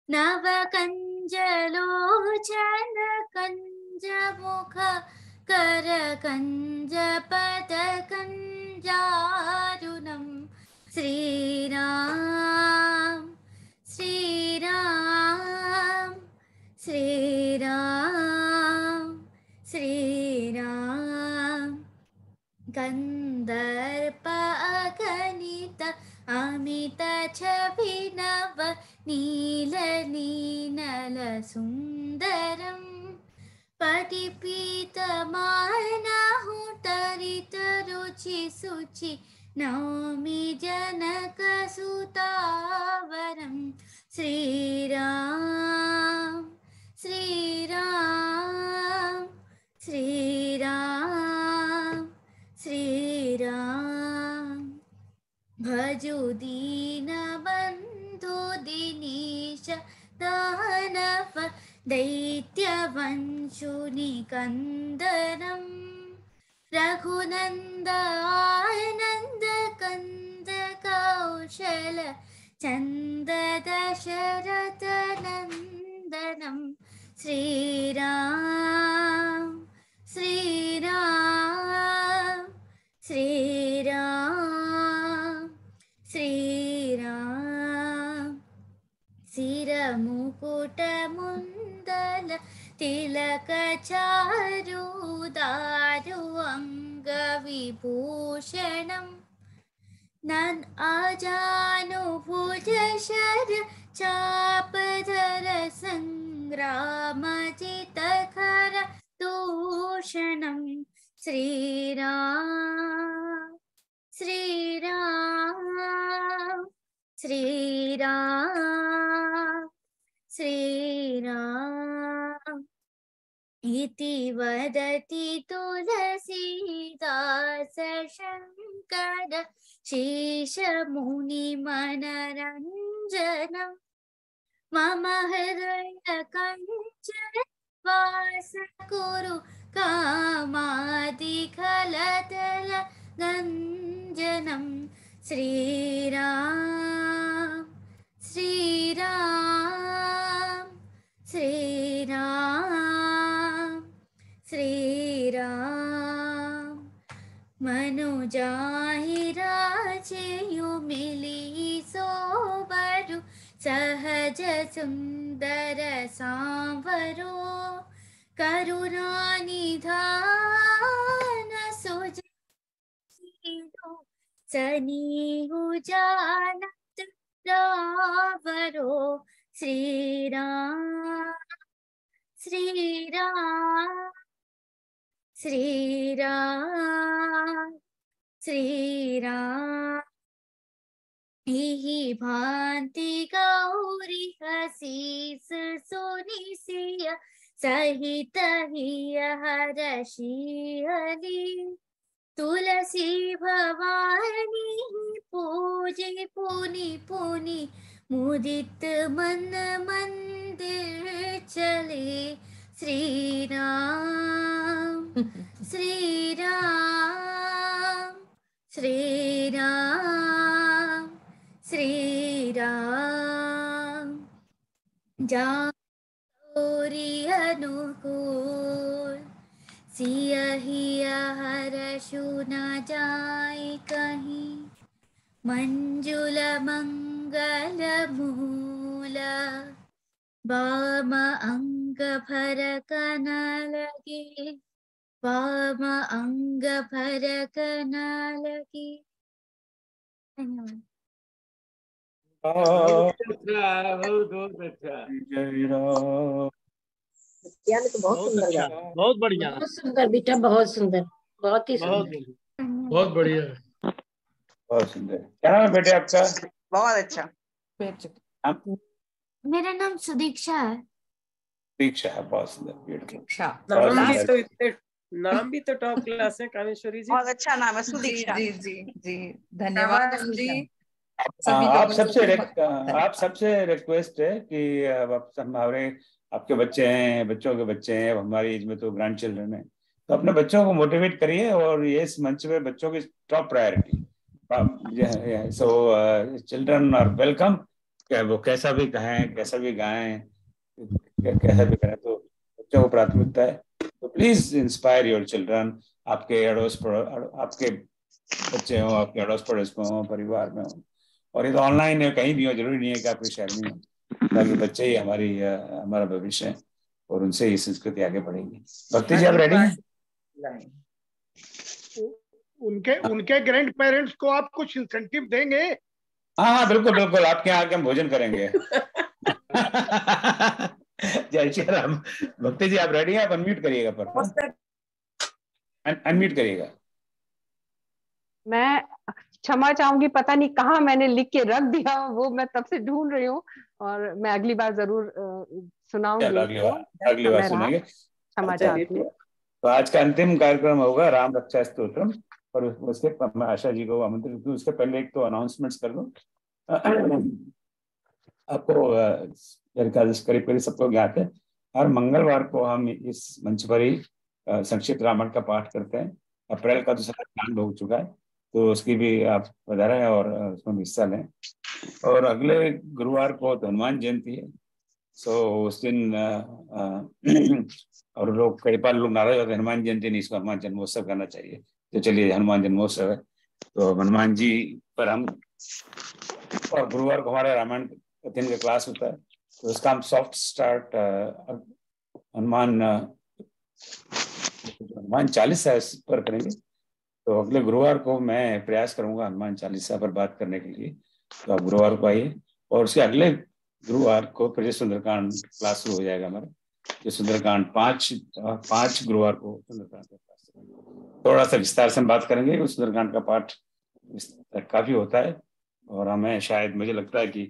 नव कंज लोचन कंज मुख कर कंज पद कंजारुणम श्री राम श्री राम श्री राम श्री राम कंदर्प अगणित अमित छविनव नील नीनल सुंदरम पटिपीत मानहु तरित रुचि सुचि नौमि जनक सुतावरम श्री राम श्री राम श्री राम श्री राम भजु दीन बंधु दिनीश दानव दैत्यवंशुनि कंदरम रघुनंद आनंद कंद कौशल चंद दशरथ नंदनम श्री राम श्री राम श्री राम श्री राम सिर मुकुट मुंदल तिलक चारु दारु अंग विभूषणम नन आजानु भुज शर चाप धर संग्राम जित खर दूषणम श्री राम श्री राम श्री राम श्री राम इति वदति तुलसीदास शंकर शेष मुनि मनरंजनम् मम हृदय कंचन वास कुरु कामादिखलतल गंजनम् श्रीराम श्रीराम श्रीराम श्रीराम मनुजाहि राजेयु मिली सोबरु सहज सुंदर सांवरो करुणानिधान सुजो सनीहु जानत रावरो श्रीराम श्रीराम श्रीराम श्रीराम इहि भांति गौरी हसीस सुनिसिय सहित हिय हरषिहली तुलसी भवानी पूजे पुनि पुनि मुदित मन मंदिर चले श्रीराम श्रीराम श्रीराम श्रीराम जारी अनुकूल सियहि हरषु न जाय कहीं मंजुल मंगल मूल वाम अंग फरक न लगे वाम अंग फरक न लगे। धन्यवाद। बहुत अच्छा। जय राम। ज्ञान तो बहुत सुंदर अच्छा, बहुत बढ़िया, बहुत सुंदर बेटा, बहुत सुंदर, बहुत ही सुंदर, बहुत बढ़िया, बहुत सुंदर। क्या नाम है बेटे आपका? बहुत अच्छा। मेरा नाम सुदीक्षा है। दीक्षा है, बहुत सुंदर, ब्यूटीफुल। नाम भी तो टॉप क्लास है कामेश्वरी जी। बहुत अच्छा नाम है सुदीक्षा। जी जी जी, धन्यवाद जी। आप सबसे रिक्वेस्ट है कि हमारे आपके बच्चे हैं, बच्चों के बच्चे हैं, हमारी एज में तो ग्रैंड चिल्ड्रन है, तो अपने बच्चों को मोटिवेट करिए और ये इस मंच पे बच्चों की top priority. So children are welcome, वो कैसा भी कहें, कैसा भी गाएं, कैसा भी करें, तो बच्चों को प्राथमिकता है। तो प्लीज इंस्पायर योर चिल्ड्रन। आपके आपके बच्चे हो, आपके अड़ोस पड़ोस में हो, परिवार में हो, और ये तो ऑनलाइन है, कहीं भी हो, जरूरी नहीं है कि आपके शहर में हो, ताकि बच्चे ही हमारा भविष्य है और उनसे ही संस्कृति आगे बढ़ेगी। भक्ति जी आप रेडी हैं? उनके ग्रैंड पेरेंट्स को आप कुछ इंसेंटिव देंगे? हाँ बिल्कुल बिल्कुल, आपके यहाँ आके हम भोजन करेंगे। जय श्री राम। भक्ति जी आप रेडी हैं? आप अनम्यूट करिएगा, पर अनम्यूट करिएगा। मैं क्षमा चाहूंगी, पता नहीं कहाँ मैंने लिख के रख दिया, वो मैं तब से ढूंढ रही हूँ, और मैं अगली बार जरूर सुनाऊंगी। अगली बार सुनेंगे। क्षमा चाहती हूँ। तो आज का अंतिम कार्यक्रम होगा राम रक्षा स्तोत्रम, और उसके मैं आशा जी को आमंत्रित करूं। उसके पहले एक तो अनाउंसमेंट्स कर दूं। आपको करीब करीब सबको ज्ञात है, हर मंगलवार को हम इस मंच पर ही संक्षिप्त रामायण का पाठ करते हैं। अप्रैल का दूसरा प्लान हो चुका है, तो उसकी भी आप पधारें और उसमें हिस्सा लें। और अगले गुरुवार को तो हनुमान जयंती है, सो उस दिन और लोग कई बार लोग नाराज होते हैं, हनुमान जयंती नहीं, इसको हनुमान जन्मोत्सव करना चाहिए। तो चलिए, हनुमान जन्मोत्सव है तो हनुमान जी पर हम, और गुरुवार को हमारा रामायण दिन का क्लास होता है, तो उसका हम सॉफ्ट स्टार्ट हनुमान चालीसा पर करेंगे। तो अगले गुरुवार को मैं प्रयास करूंगा हनुमान चालीसा पर बात करने के लिए, तो आप गुरुवार को आइए। और उसके अगले गुरुवार को फिर सुंदरकांड क्लास शुरू हो जाएगा हमारा, जो सुंदरकांड 5 गुरुवार को सुंदरकांड का क्लास। थोड़ा सा विस्तार से हम बात करेंगे। उस सुंदरकांड का पाठ काफी होता है और हमें शायद, मुझे लगता है कि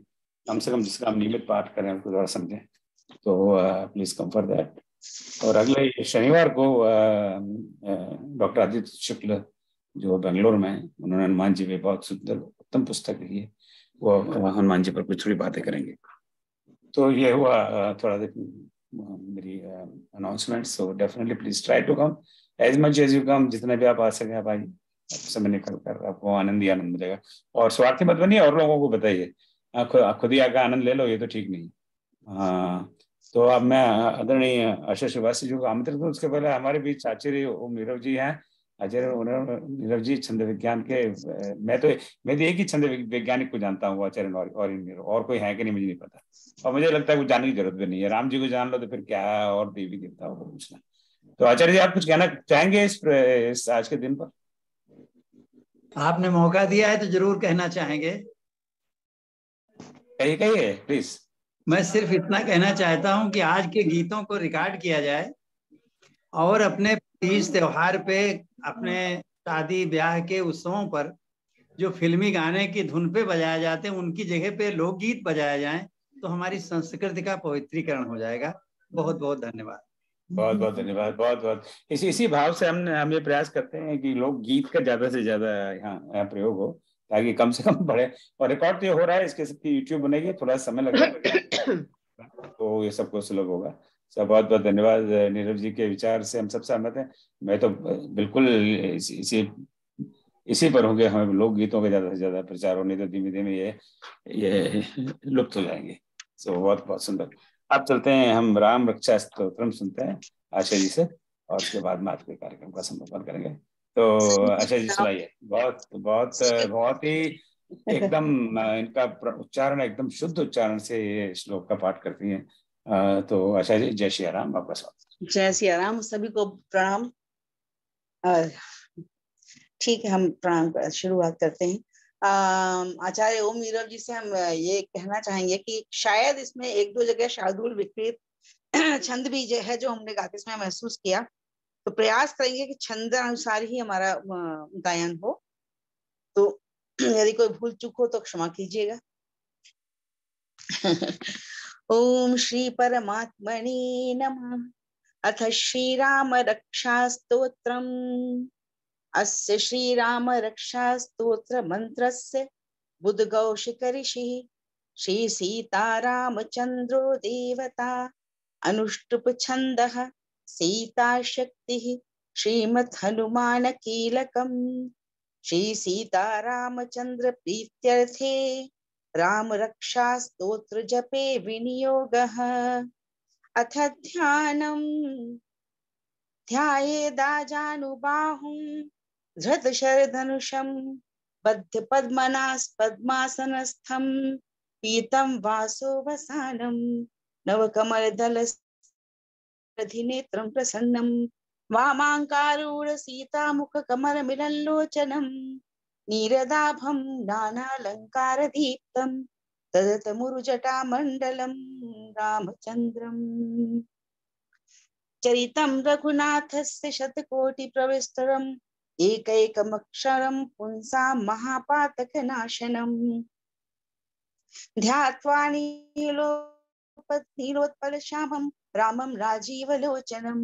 कम से कम जिसका हम नियमित पाठ करें उसको थोड़ा समझें, तो प्लीज कम फॉर दैट। और अगले शनिवार को डॉक्टर आदित्य शुक्ल जो बेंगलोर में हैं, उन्होंने हनुमान जी पे बहुत सुंदर उत्तम पुस्तक लिखी है, वो हनुमान जी पर कुछ थोड़ी बातें करेंगे। तो ये हुआ थोड़ा मेरी announcement. So definitely please try to come as much as you come, जितने भी आप आ सकें आप आइए, समय निकल कर आपको आनंद ही आनंद मिलेगा। और स्वार्थी मत बनिए, और लोगों को बताइए, खुद ही आकर आनंद ले लो, ये तो ठीक नहीं। हाँ, तो अब मैं आदरणीय आशा श्रीवास्तव जी को आमंत्रित करूँ। उसके पहले हमारे बीच आचार्य ओम नीरव जी हैं। आचार्य नीरव जी छंद विज्ञान के, मैं तो एक ही छंद वैज्ञानिक को जानता हूँ, आचार्य और कोई है कि नहीं मुझे नहीं पता, और मुझे लगता है कुछ जानने की जरूरत भी नहीं है। राम जी को जान लो तो फिर क्या है, और देवी देवताओं को पूछना। तो आचार्य जी, आप कुछ कहना चाहेंगे इस आज के दिन पर? आपने मौका दिया है तो जरूर कहना चाहेंगे। कहिए प्लीज। मैं सिर्फ इतना कहना चाहता हूं कि आज के गीतों को रिकॉर्ड किया जाए और अपने तीज त्योहार पे, अपने शादी ब्याह के उत्सवों पर जो फिल्मी गाने की धुन पे बजाए जाते हैं उनकी जगह पे लोकगीत बजाए जाएं, तो हमारी संस्कृति का पवित्रीकरण हो जाएगा। बहुत बहुत धन्यवाद। बहुत बहुत धन्यवाद। बहुत बहुत इसी भाव से हम ये प्रयास करते हैं कि लोकगीत का ज्यादा से ज्यादा यहाँ प्रयोग हो, ताकि कम से कम बढ़े। और रिकॉर्ड तो ये हो रहा है, इसके सबकी यूट्यूब बनेगी, थोड़ा समय लगेगा तो ये सबको सुलभ होगा। सब बहुत बहुत धन्यवाद। नीरव जी के विचार से हम सब सहमत हैं। मैं तो बिल्कुल इसी पर होंगे, हमें लोकगीतों का ज्यादा से ज्यादा प्रचार होने, तो धीमे धीमे ये लुप्त हो जाएंगे। सो बहुत बहुत सुंदर। अब चलते हैं, हम राम रक्षा स्तोत्रम सुनते हैं आशा जी से, और उसके बाद में आज के कार्यक्रम का समापन करेंगे। तो आशा जी सुनाइए। बहुत बहुत बहुत ही एकदम इनका उच्चारण एकदम शुद्ध उच्चारण से ये श्लोक का पाठ करती हैं। तो आशा जी, जय श्री राम, आपका स्वागत। जय श्री राम, सभी को प्रणाम। ठीक है, हम प्रणाम शुरुआत करते हैं। आचार्य ओम नीरव जी से हम ये कहना चाहेंगे कि शायद इसमें एक दो जगह शार्दूल विपरीत छंद भी है जो हमने गाते समय महसूस किया, तो प्रयास करेंगे कि छंद अनुसार ही हमारा गायन हो। तो यदि कोई भूल चूक हो तो क्षमा कीजिएगा। ओम श्री परमात्मने नमः। अथ श्री राम रक्षा स्तोत्रम। अस्य श्री राम रक्षा स्तोत्र मंत्रस्य बुद्घोषिक ऋषिः श्री सीतारामचंद्रो देवता अनुष्टुप छन्दः सीता शक्तिः श्रीमद् हनुमान कीलकम्। श्री सीतारामचंद्र प्रीत्यर्थे राम रक्षा स्तोत्र जपे विनियोगः। अथ ध्यानम् ध्यायेदाजानुबाहुं धृतशरधनुषं बद्ध पद्मासनस्थं पीतं वासोवसानं नवकमलदलधिनेत्रं प्रसन्नं वामाङ्कारूढ सीतामुखकमलमिलल्लोचनं नीरदाभं नानालङ्कारदीप्तं तदतमुरुजटामण्डलं रामचन्द्रम्। चरितं रघुनाथस्य शतकोटिप्रविस्तरम् एकैकमक्षरं पुंसां महापातकनाशनम्। ध्यात्वा नीलोत्पलश्यामं रामं राजीवलोचनं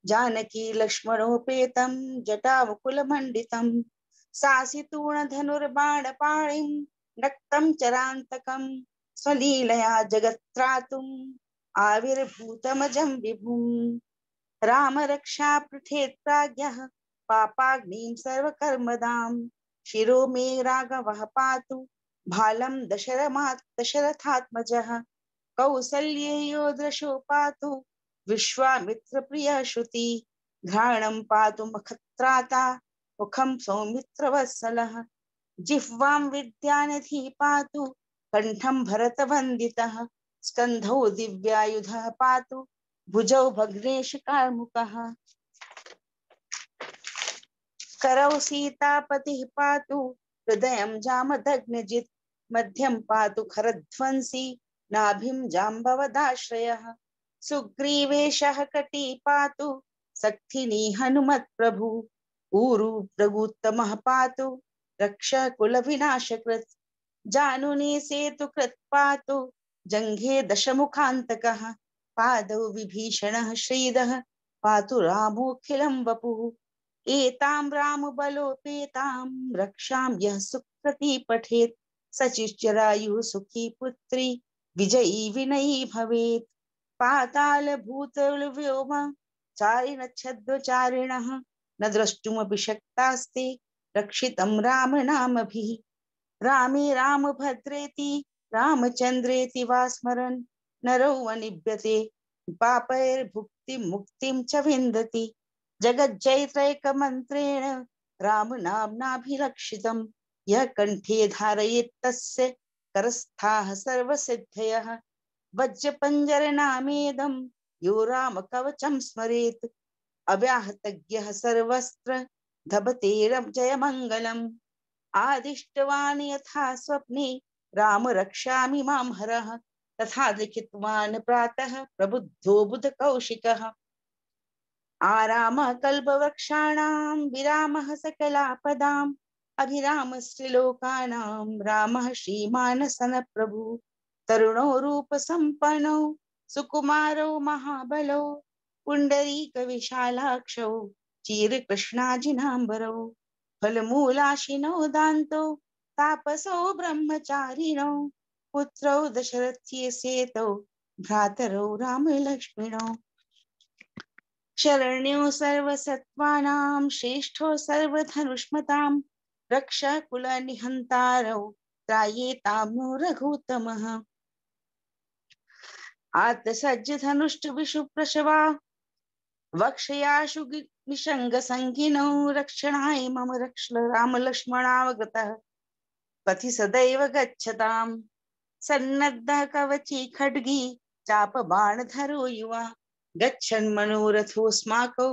जानकी लक्ष्मणोपेतं जटामुकुलमण्डितं सासितूणधनुर्बाणपाणिं नक्तं चरान्तकं स्वलीलया जगत्त्रातुम् आविर्भूतमजं विभुम्। राम रक्षा पृथेत् प्राज्ञः पापाग्निं सर्वकर्मदां शिरो मे राघवः पातु भालं दशरथात्मजः कौसल्येयो दृशो पातु विश्वामित्रप्रियः श्रुति घ्राणं पातु मखत्राता मुखं सौमित्रवत्सलः जिह्वां विद्यानिधि पातु कंठं भरतवन्दितः स्कन्धौ दिव्यायुधः पातु भुजौ भग्नेश कार्मुकः करौ सीतापतिः पातु हृदयं जामदग्नजित् मध्यं पातु खरध्वंसी नाभिं जाम्बवदाश्रयः सुग्रीवेशः कटी पातु सक्थिनी हनुमत्प्रभु ऊरु प्रगुत्तमः पातु रक्षा कुल विनाशकृत जानुने सेतु कृत पातु जंघे दशमुखान्तकः पादौ विभीषणः श्रीदः पातु रामोऽखिलं वपुः एतां रामबलोपेतां रक्षां यः सुकृती पठेत् सचिश्चरायुः सुखी पुत्री विजयी विनयी भवेत् पाताल भूतल व्योम चारिण छद्मचारिणः न द्रष्टुमपि शक्तास्ते रक्षितं राम नामभिः रामे रामभद्रेति रामचन्द्रेति वा स्मरन् नरो वनिभ्यते पापैर्भुक्तिं मुक्तिं च विन्दति जगज्जैत्रैकमन्त्रेण रामनाम्नाभिरक्षितं यः कण्ठे धारयेत् तस्य करस्थाः सर्वसिद्धयः वज्रपञ्जरनामेदं यो रामकवचं स्मरेत् अव्याहतज्ञः सर्वस्त्र धबतेरजयमङ्गलम् आदिष्टवान् यथा स्वप्ने राम रक्षामि मां हरः तथा लिखितवान् प्रातः प्रबुद्धो बुधकौशिकः आरामः कल्पवृक्षाणां विरामः सकलापदाम् अभिरामश्रीलोकानां रामः श्रीमानसन प्रभु तरुणो रूपसम्पन्नो सुकुमारो महाबलो पुण्डरीक विशालाक्षौ चीरकृष्णाजिनाम्बरौ फलमूलाशिनो दान्तो तापसो ब्रह्मचारिणौ पुत्रौ दशरथ्ये सेतौ भ्रातरौ रामलक्ष्मणौ शरण्यो सर्वसत्त्वानां श्रेष्ठो सर्वधनुष्मतां रक्षा कुलनिहन्तारौ त्रायेतां नो रघुत्तमः आत्मसज्ज धनुष्ट विषुप्रशवा वक्षयाशु निषंग संगिनौ रक्षणाय मम राम लक्ष्मणावगतः पथि सदैव गच्छताम् सन्नद्धः कवची खड्गी चाप बाणधरो युवा गच्छन् मनोरथोऽस्माकौ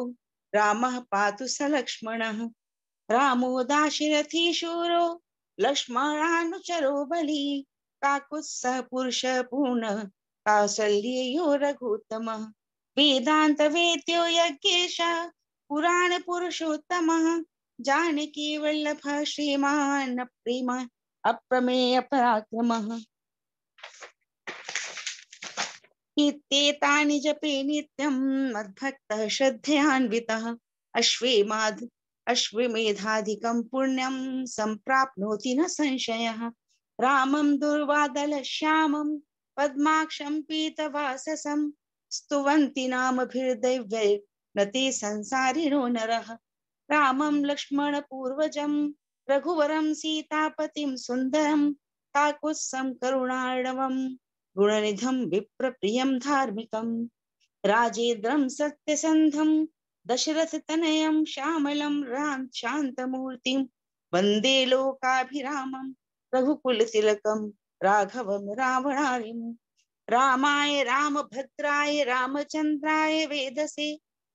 रामः पातु स लक्ष्मणः रामो दाशरथी शूरो लक्ष्मणानुचरो बली काकुत्स्थः पुरुषः पूर्णः कौसल्ययो रघुत्तमः वेदांत वेद्यो यज्ञेशः पुराण पुरुषोत्तमः जानकी वल्लभः श्रीमान् प्रेम अप्रमेय पराक्रमः इत्येतानि जपे नित्यं मद्भक्तः श्रद्धयान्वितः अश्वमेधाधिकं पुण्यं सम्प्राप्नोति न संशयः रामं दुर्वादल श्यामं पद्माक्षं पीतवाससं स्तुवन्ति नामभिर्दैव्यै न ते संसारिणो नरः रामं लक्ष्मण पूर्वजं रघुवरं सीतापतिं सुन्दरं काकुत्स्थं करुणार्णवं गुणनिधं विप्रप्रियं धार्मिकं राजेन्द्रं सत्यसन्धं दशरथतनयं श्यामलं शान्तमूर्तिं वन्दे लोकाभिरामं रघुकुलतिलकं राघवं रावणारिं रामाय रामभद्राय रामचन्द्राय वेदसे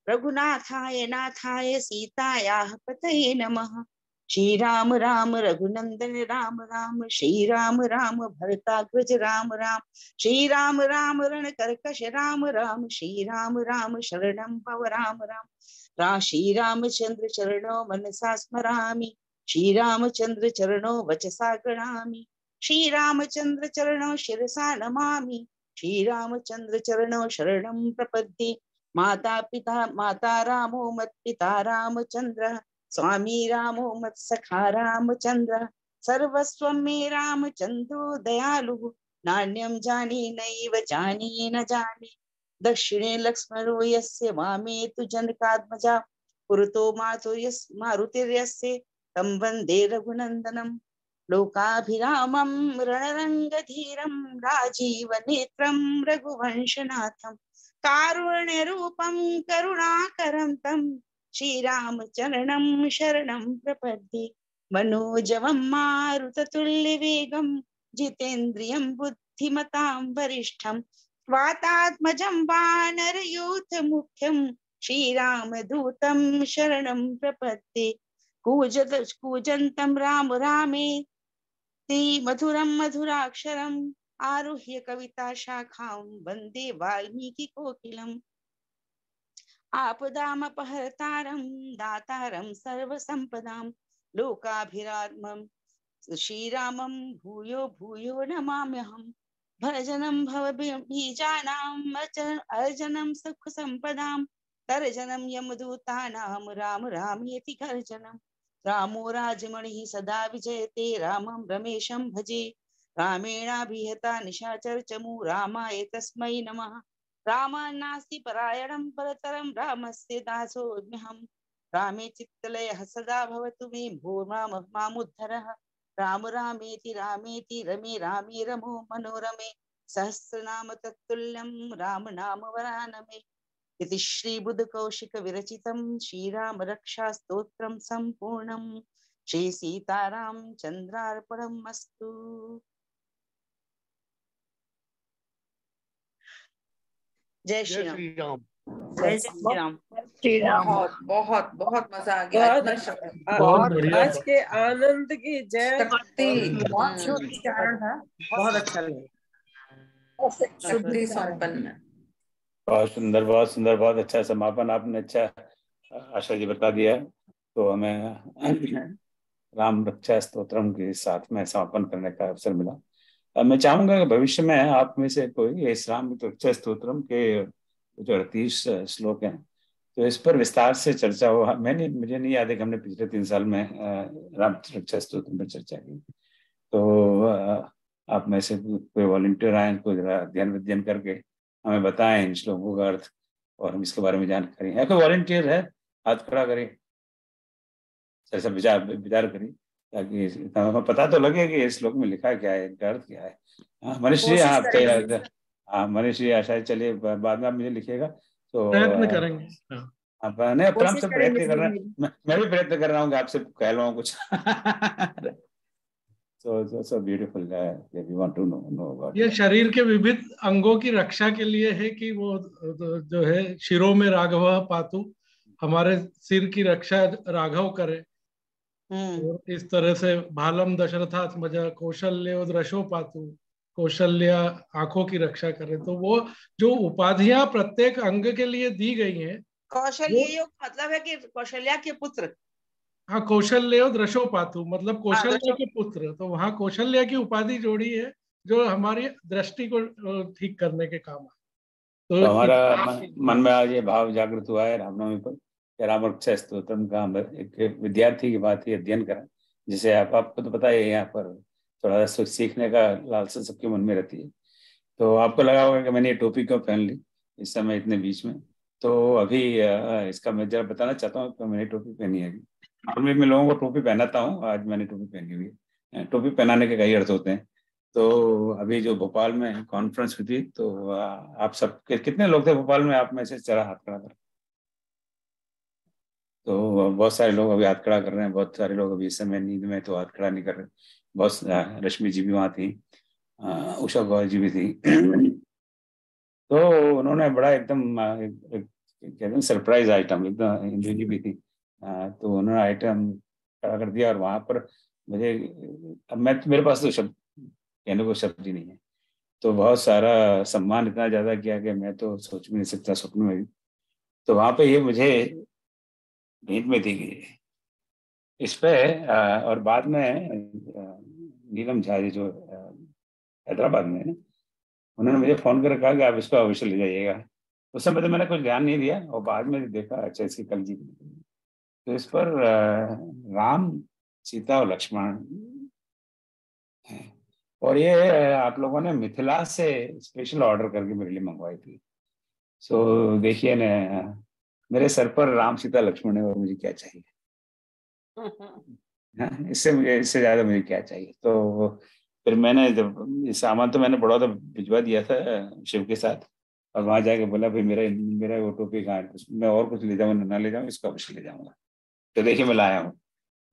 रघुनाथाय नाथाय सीतायाः पतये नमः श्रीराम राम रघुनंदन राम राम श्रीराम राम भरताग्रज राम राम श्रीराम राम रण कर्कश राम राम श्रीराम राम शरणं भव राम राम श्रीरामचंद्र चरणो मनसा स्मरामि श्रीरामचंद्र चरणो वचसा गणामि श्रीरामचंद्र चरणो शिरसा नमामि श्रीरामचंद्र चरणो शरणं प्रपद्ये माता रामो मत्पिता रामचंद्र स्वामी रामो मत्सखा रामचंद्र सर्वस्वं मे रामचंद्रो दयालु नान्यं जाने नैव जाने न जाने दक्षिणे लक्ष्मणो यस्य वामे तु जनकात्मजा पुरतो मारुतिर्यस्य तं वन्दे रघुनन्दनं लोकाभिरामं रणरङ्गधीरं राजीवनेत्रं रघुवंशनाथं कारुण्यरूपं करुणाकरं तं श्रीरामचरणं शरणं प्रपद्ये मनोजवं मारुततुल्यवेगं जितेन्द्रियं बुद्धिमतां वरिष्ठं वातात्मजं वानरयूथमुख्यं श्रीरामदूतं शरणं प्रपद्ये कूजन्तं राम रामेति मधुरं मधुराक्षरम् आरुह्य कविता शाखां वन्दे वाल्मीकि कोकिलम् आपदामपहर्तारं दातारं सर्वसम्पदां लोकाभिरामं श्रीरामं भूयो भूयो नमाम्यहम्। भजनं भवबीजानां अर्जनं सुखसम्पदां तर्जनं यमदूतानां राम रामेति गर्जनम्। रामो राजमणिः सदा विजयते रामं रमेशं भजे। रामेणाभिहता निशाचरचमू रामाय तस्मै नमः। रामान्नास्ति परायणं परतरं रामस्य दासोऽस्म्यहम्। रामे चित्तलयः सदा भवतु मे भो मामुद्धरः। राम रामेति रमे रामे रमो मनोरमे सहस्रनाम तत्तुल्यं राम नाम वरानमे। इति श्री बुद्ध कौशिक विरचितं श्रीराम रक्षा स्तोत्रं संपूर्णं। श्री सीताराम चंद्रार्पणम् अस्तु। जय श्री राम। जय श्री राम। बहुत बहुत बहुत मजा आ गया। आज के आनंद की जय। बहुत शुद्ध उच्चारण था, बहुत अच्छा लगा, शुद्धि संपन्न। बहुत सुंदर, बहुत सुंदर, बहुत अच्छा समापन आपने अच्छा आशा जी बता दिया। तो हमें राम रक्षा स्तोत्रम के साथ में समापन करने का अवसर मिला। मैं चाहूंगा कि भविष्य में आप में से कोई इस राम रक्षा स्तोत्रम के जो 38 श्लोक हैं तो इस पर विस्तार से चर्चा हो। मुझे नहीं याद है कि हमने पिछले 3 साल में राम रक्षा स्तोत्रम पर चर्चा की। तो आप में से कोई वॉलंटियर आए, कोई जरा अध्ययन करके हमें बताएं इन श्लोकों का अर्थ और हम इसके बारे में जानकारी है। कोई वॉलंटियर है, हाथ खड़ा करें, ऐसा विचार करें ताकि हमें पता तो लगे कि इस श्लोक में लिखा क्या है, इनका अर्थ क्या है। मनीष जी, आप तैयार? हाँ मनीष जी, आशा चलिए बाद में आप मुझे लिखिएगा तो प्रयत्न करेंगे। आप नहीं अपना से प्रयत्न कर रहे हैं, मैं भी प्रयत्न कर रहा हूँ कि आपसे कह रहा हूँ कुछ। So beautiful that we want to know about ये शरीर के विविध अंगों की रक्षा के लिए है कि वो जो है शिरो में राघव पातु, हमारे सिर की रक्षा राघव करे। और इस तरह से भालम दशरथात्मज कौशल्य दृशो पातु, कौशल्य आंखों की रक्षा करे। तो वो जो उपाधियां प्रत्येक अंग के लिए दी गई हैं, कौशल्य योग मतलब है कि कौशल्या के पुत्र। हाँ, कौशल्य दृशो पातु मतलब कौशल्य के पुत्र। तो वहाँ कौशल्य की उपाधि जोड़ी है जो हमारी दृष्टि को ठीक करने के काम है। तो हमारा मन में आज ये भाव जागृत हुआ है रामनवमी पर राम रक्षा स्तोत्रम का एक विद्यार्थी की बात ही अध्ययन करा, जिसे आपको तो पता है यहाँ पर थोड़ा सा सीखने का लालसा सबके मन में रहती है। तो आपको लगा होगा कि मैंने ये टोपी क्यों पहन ली इस समय इतने बीच में। तो अभी इसका मैं जरा बताना चाहता हूँ कि मैंने टोपी पहनी है। नॉर्मली मैं लोगों को टोपी पहनाता हूँ, आज मैंने टोपी पहनी हुई है। टोपी पहनाने के कई अर्थ होते हैं। तो अभी जो भोपाल में कॉन्फ्रेंस हुई थी तो आप सब कितने लोग थे भोपाल में? आप में से जरा हाथ खड़ा कर। तो बहुत सारे लोग अभी हाथ खड़ा कर रहे हैं, बहुत सारे लोग अभी इस समय नींद में तो हाथ खड़ा नहीं कर रहे। बहुत रश्मि जी भी वहाँ थी, उषा गौर जी भी थी। तो उन्होंने बड़ा एकदम कहते हैं सरप्राइज आइटम, एकदम इंदु जी भी थी, तो उन्होंने आइटम खड़ा कर दिया। और वहाँ पर मुझे अब मेरे पास तो शब्द कहने को शब्द ही नहीं है। तो बहुत सारा सम्मान इतना ज्यादा किया कि मैं तो सोच भी नहीं सकता स्वप्न में भी। तो वहाँ पे ये मुझे भेंट में दी गई इस पे। और बाद में नीलम झा जी जो हैदराबाद में है, उन्होंने मुझे फोन कर कहा कि आप इसको अवश्य ले जाइएगा। उस समय तो मैंने कुछ ध्यान नहीं दिया और बाद में देखा अच्छा इसकी कल जी। तो इस पर राम सीता और लक्ष्मण है। और ये आप लोगों ने मिथिला से स्पेशल ऑर्डर करके मेरे लिए मंगवाई थी। सो देखिए ना, मेरे सर पर राम सीता लक्ष्मण है और मुझे क्या चाहिए? इससे ज्यादा मुझे क्या चाहिए? तो फिर मैंने जब सामान तो मैंने बड़ौदा भिजवा दिया था शिव के साथ, और वहां जाके बोला भाई मेरा वो टोपी कहाँ है? मैं और कुछ ले जाऊँ ना ले जाऊँ, इसको अवश्य ले जाऊंगा। तो देखिए मैं लाया हूँ।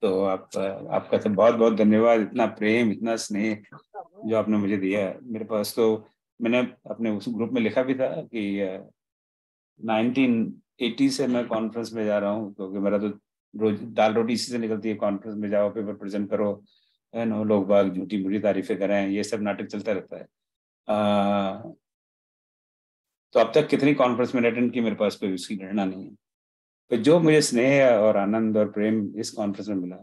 तो आपका तो बहुत बहुत धन्यवाद। इतना प्रेम, इतना स्नेह जो आपने मुझे दिया। मेरे पास तो मैंने अपने उस ग्रुप में लिखा भी था कि 1980 से मैं कॉन्फ्रेंस में जा रहा हूँ, क्योंकि मेरा तो रोज दाल रोटी इसी से निकलती है। कॉन्फ्रेंस में जाओ, पेपर प्रेजेंट करो, है ना, लोग बाग झूठी मूठी तारीफें करें, ये सब नाटक चलता रहता है। तो अब तक कितनी कॉन्फ्रेंस में अटेंड की, मेरे पास कोई उसकी गणना नहीं है। तो जो मुझे स्नेह और आनंद और प्रेम इस कॉन्फ्रेंस में मिला,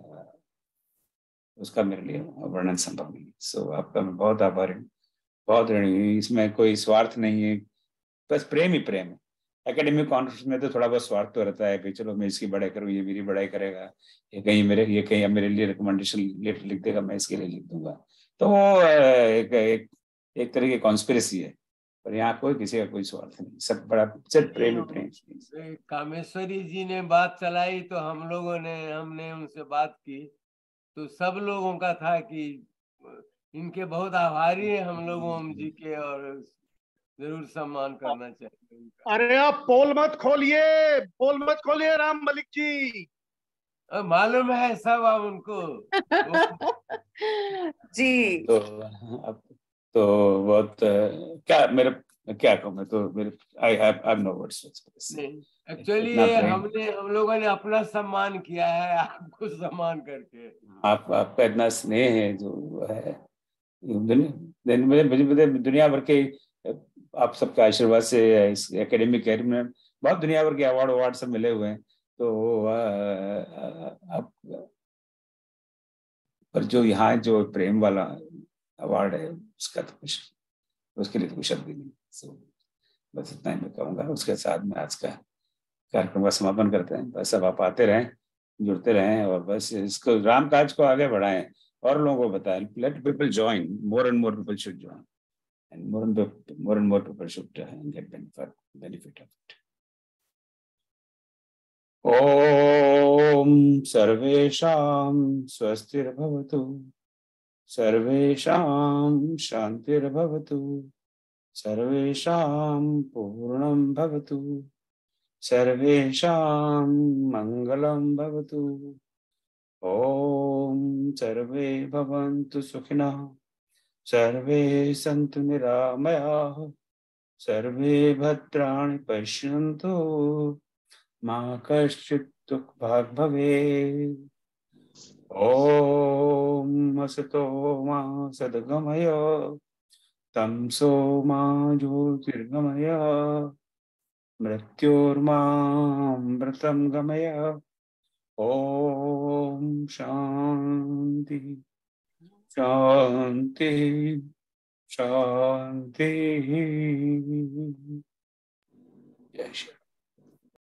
उसका मेरे लिए वर्णन संभव नहीं। सो आपका मैं बहुत आभारी हूँ, बहुत ऋणी हूँ। इसमें कोई स्वार्थ नहीं है, बस प्रेम ही प्रेम है। एकेडमिक कॉन्फ्रेंस में तो थोड़ा बहुत स्वार्थ तो रहता है कि चलो मैं इसकी बड़ाई करूँ, ये मेरी बड़ाई करेगा, ये कहीं मेरे लिए रिकमेंडेशन लेटर लिख देगा, मैं इसके लिए लिख दूंगा। तो वो एक तरह की कॉन्स्पिरेसी है। पर यहाँ कोई किसी का कोई स्वार्थ नहीं, सब बड़ा सिर्फ प्रेम ही प्रेम। कामेश्वरी जी ने बात चलाई तो हमने उनसे बात की, तो सब लोगों का था कि इनके बहुत आभारी है हम लोग ओम जी के, और जरूर सम्मान करना चाहिए उनका। अरे आप पोल मत खोलिए राम मलिक जी, मालूम है सब अब उनको। जी तो अब तो बहुत क्या कहूँ मैं, तो मेरे I have no words. Actually हम लोगों ने अपना सम्मान किया है आपको सम्मान करके। आपका इतना स्नेह है जो है दुनिया भर के, आप सबका आशीर्वाद से इस एकेडमिक कैरियर में बहुत दुनिया भर के अवार्ड सब मिले हुए हैं। तो आप पर जो यहाँ जो प्रेम वाला अवार्ड है, उसका तो कुछ, उसके लिए तो कुछ शब्द ही नहीं। बस इतना ही मैं कहूँगा। उसके साथ में आज का कार्यक्रम का समापन करते हैं। बस अब आप आते रहें, जुड़ते रहें, और बस इसको राम काज को आगे बढ़ाएं और लोगों को बताएं। Let people join, more and more people should join, and more and more people should get benefit of it. ओम सर्वेषां स्वस्तिर्भवतु, सर्वेषां शांतिर्भवतु, सर्वेषां पूर्णं भवतु, सर्वेषां मंगलं भवतु। ओम सर्वे भवन्तु सुखिनः, सर्वे सन्तु निरामयाः, सर्वे भद्राणि पश्यन्तु, मा कश्चित् दुःखभाग् भवेत्। ओम असतो मा सद्गमय, तमसो मा ज्योतिर्गमय, मृत्योर्मामृतं गमय। ओम शांति शांति शांति। जय श्री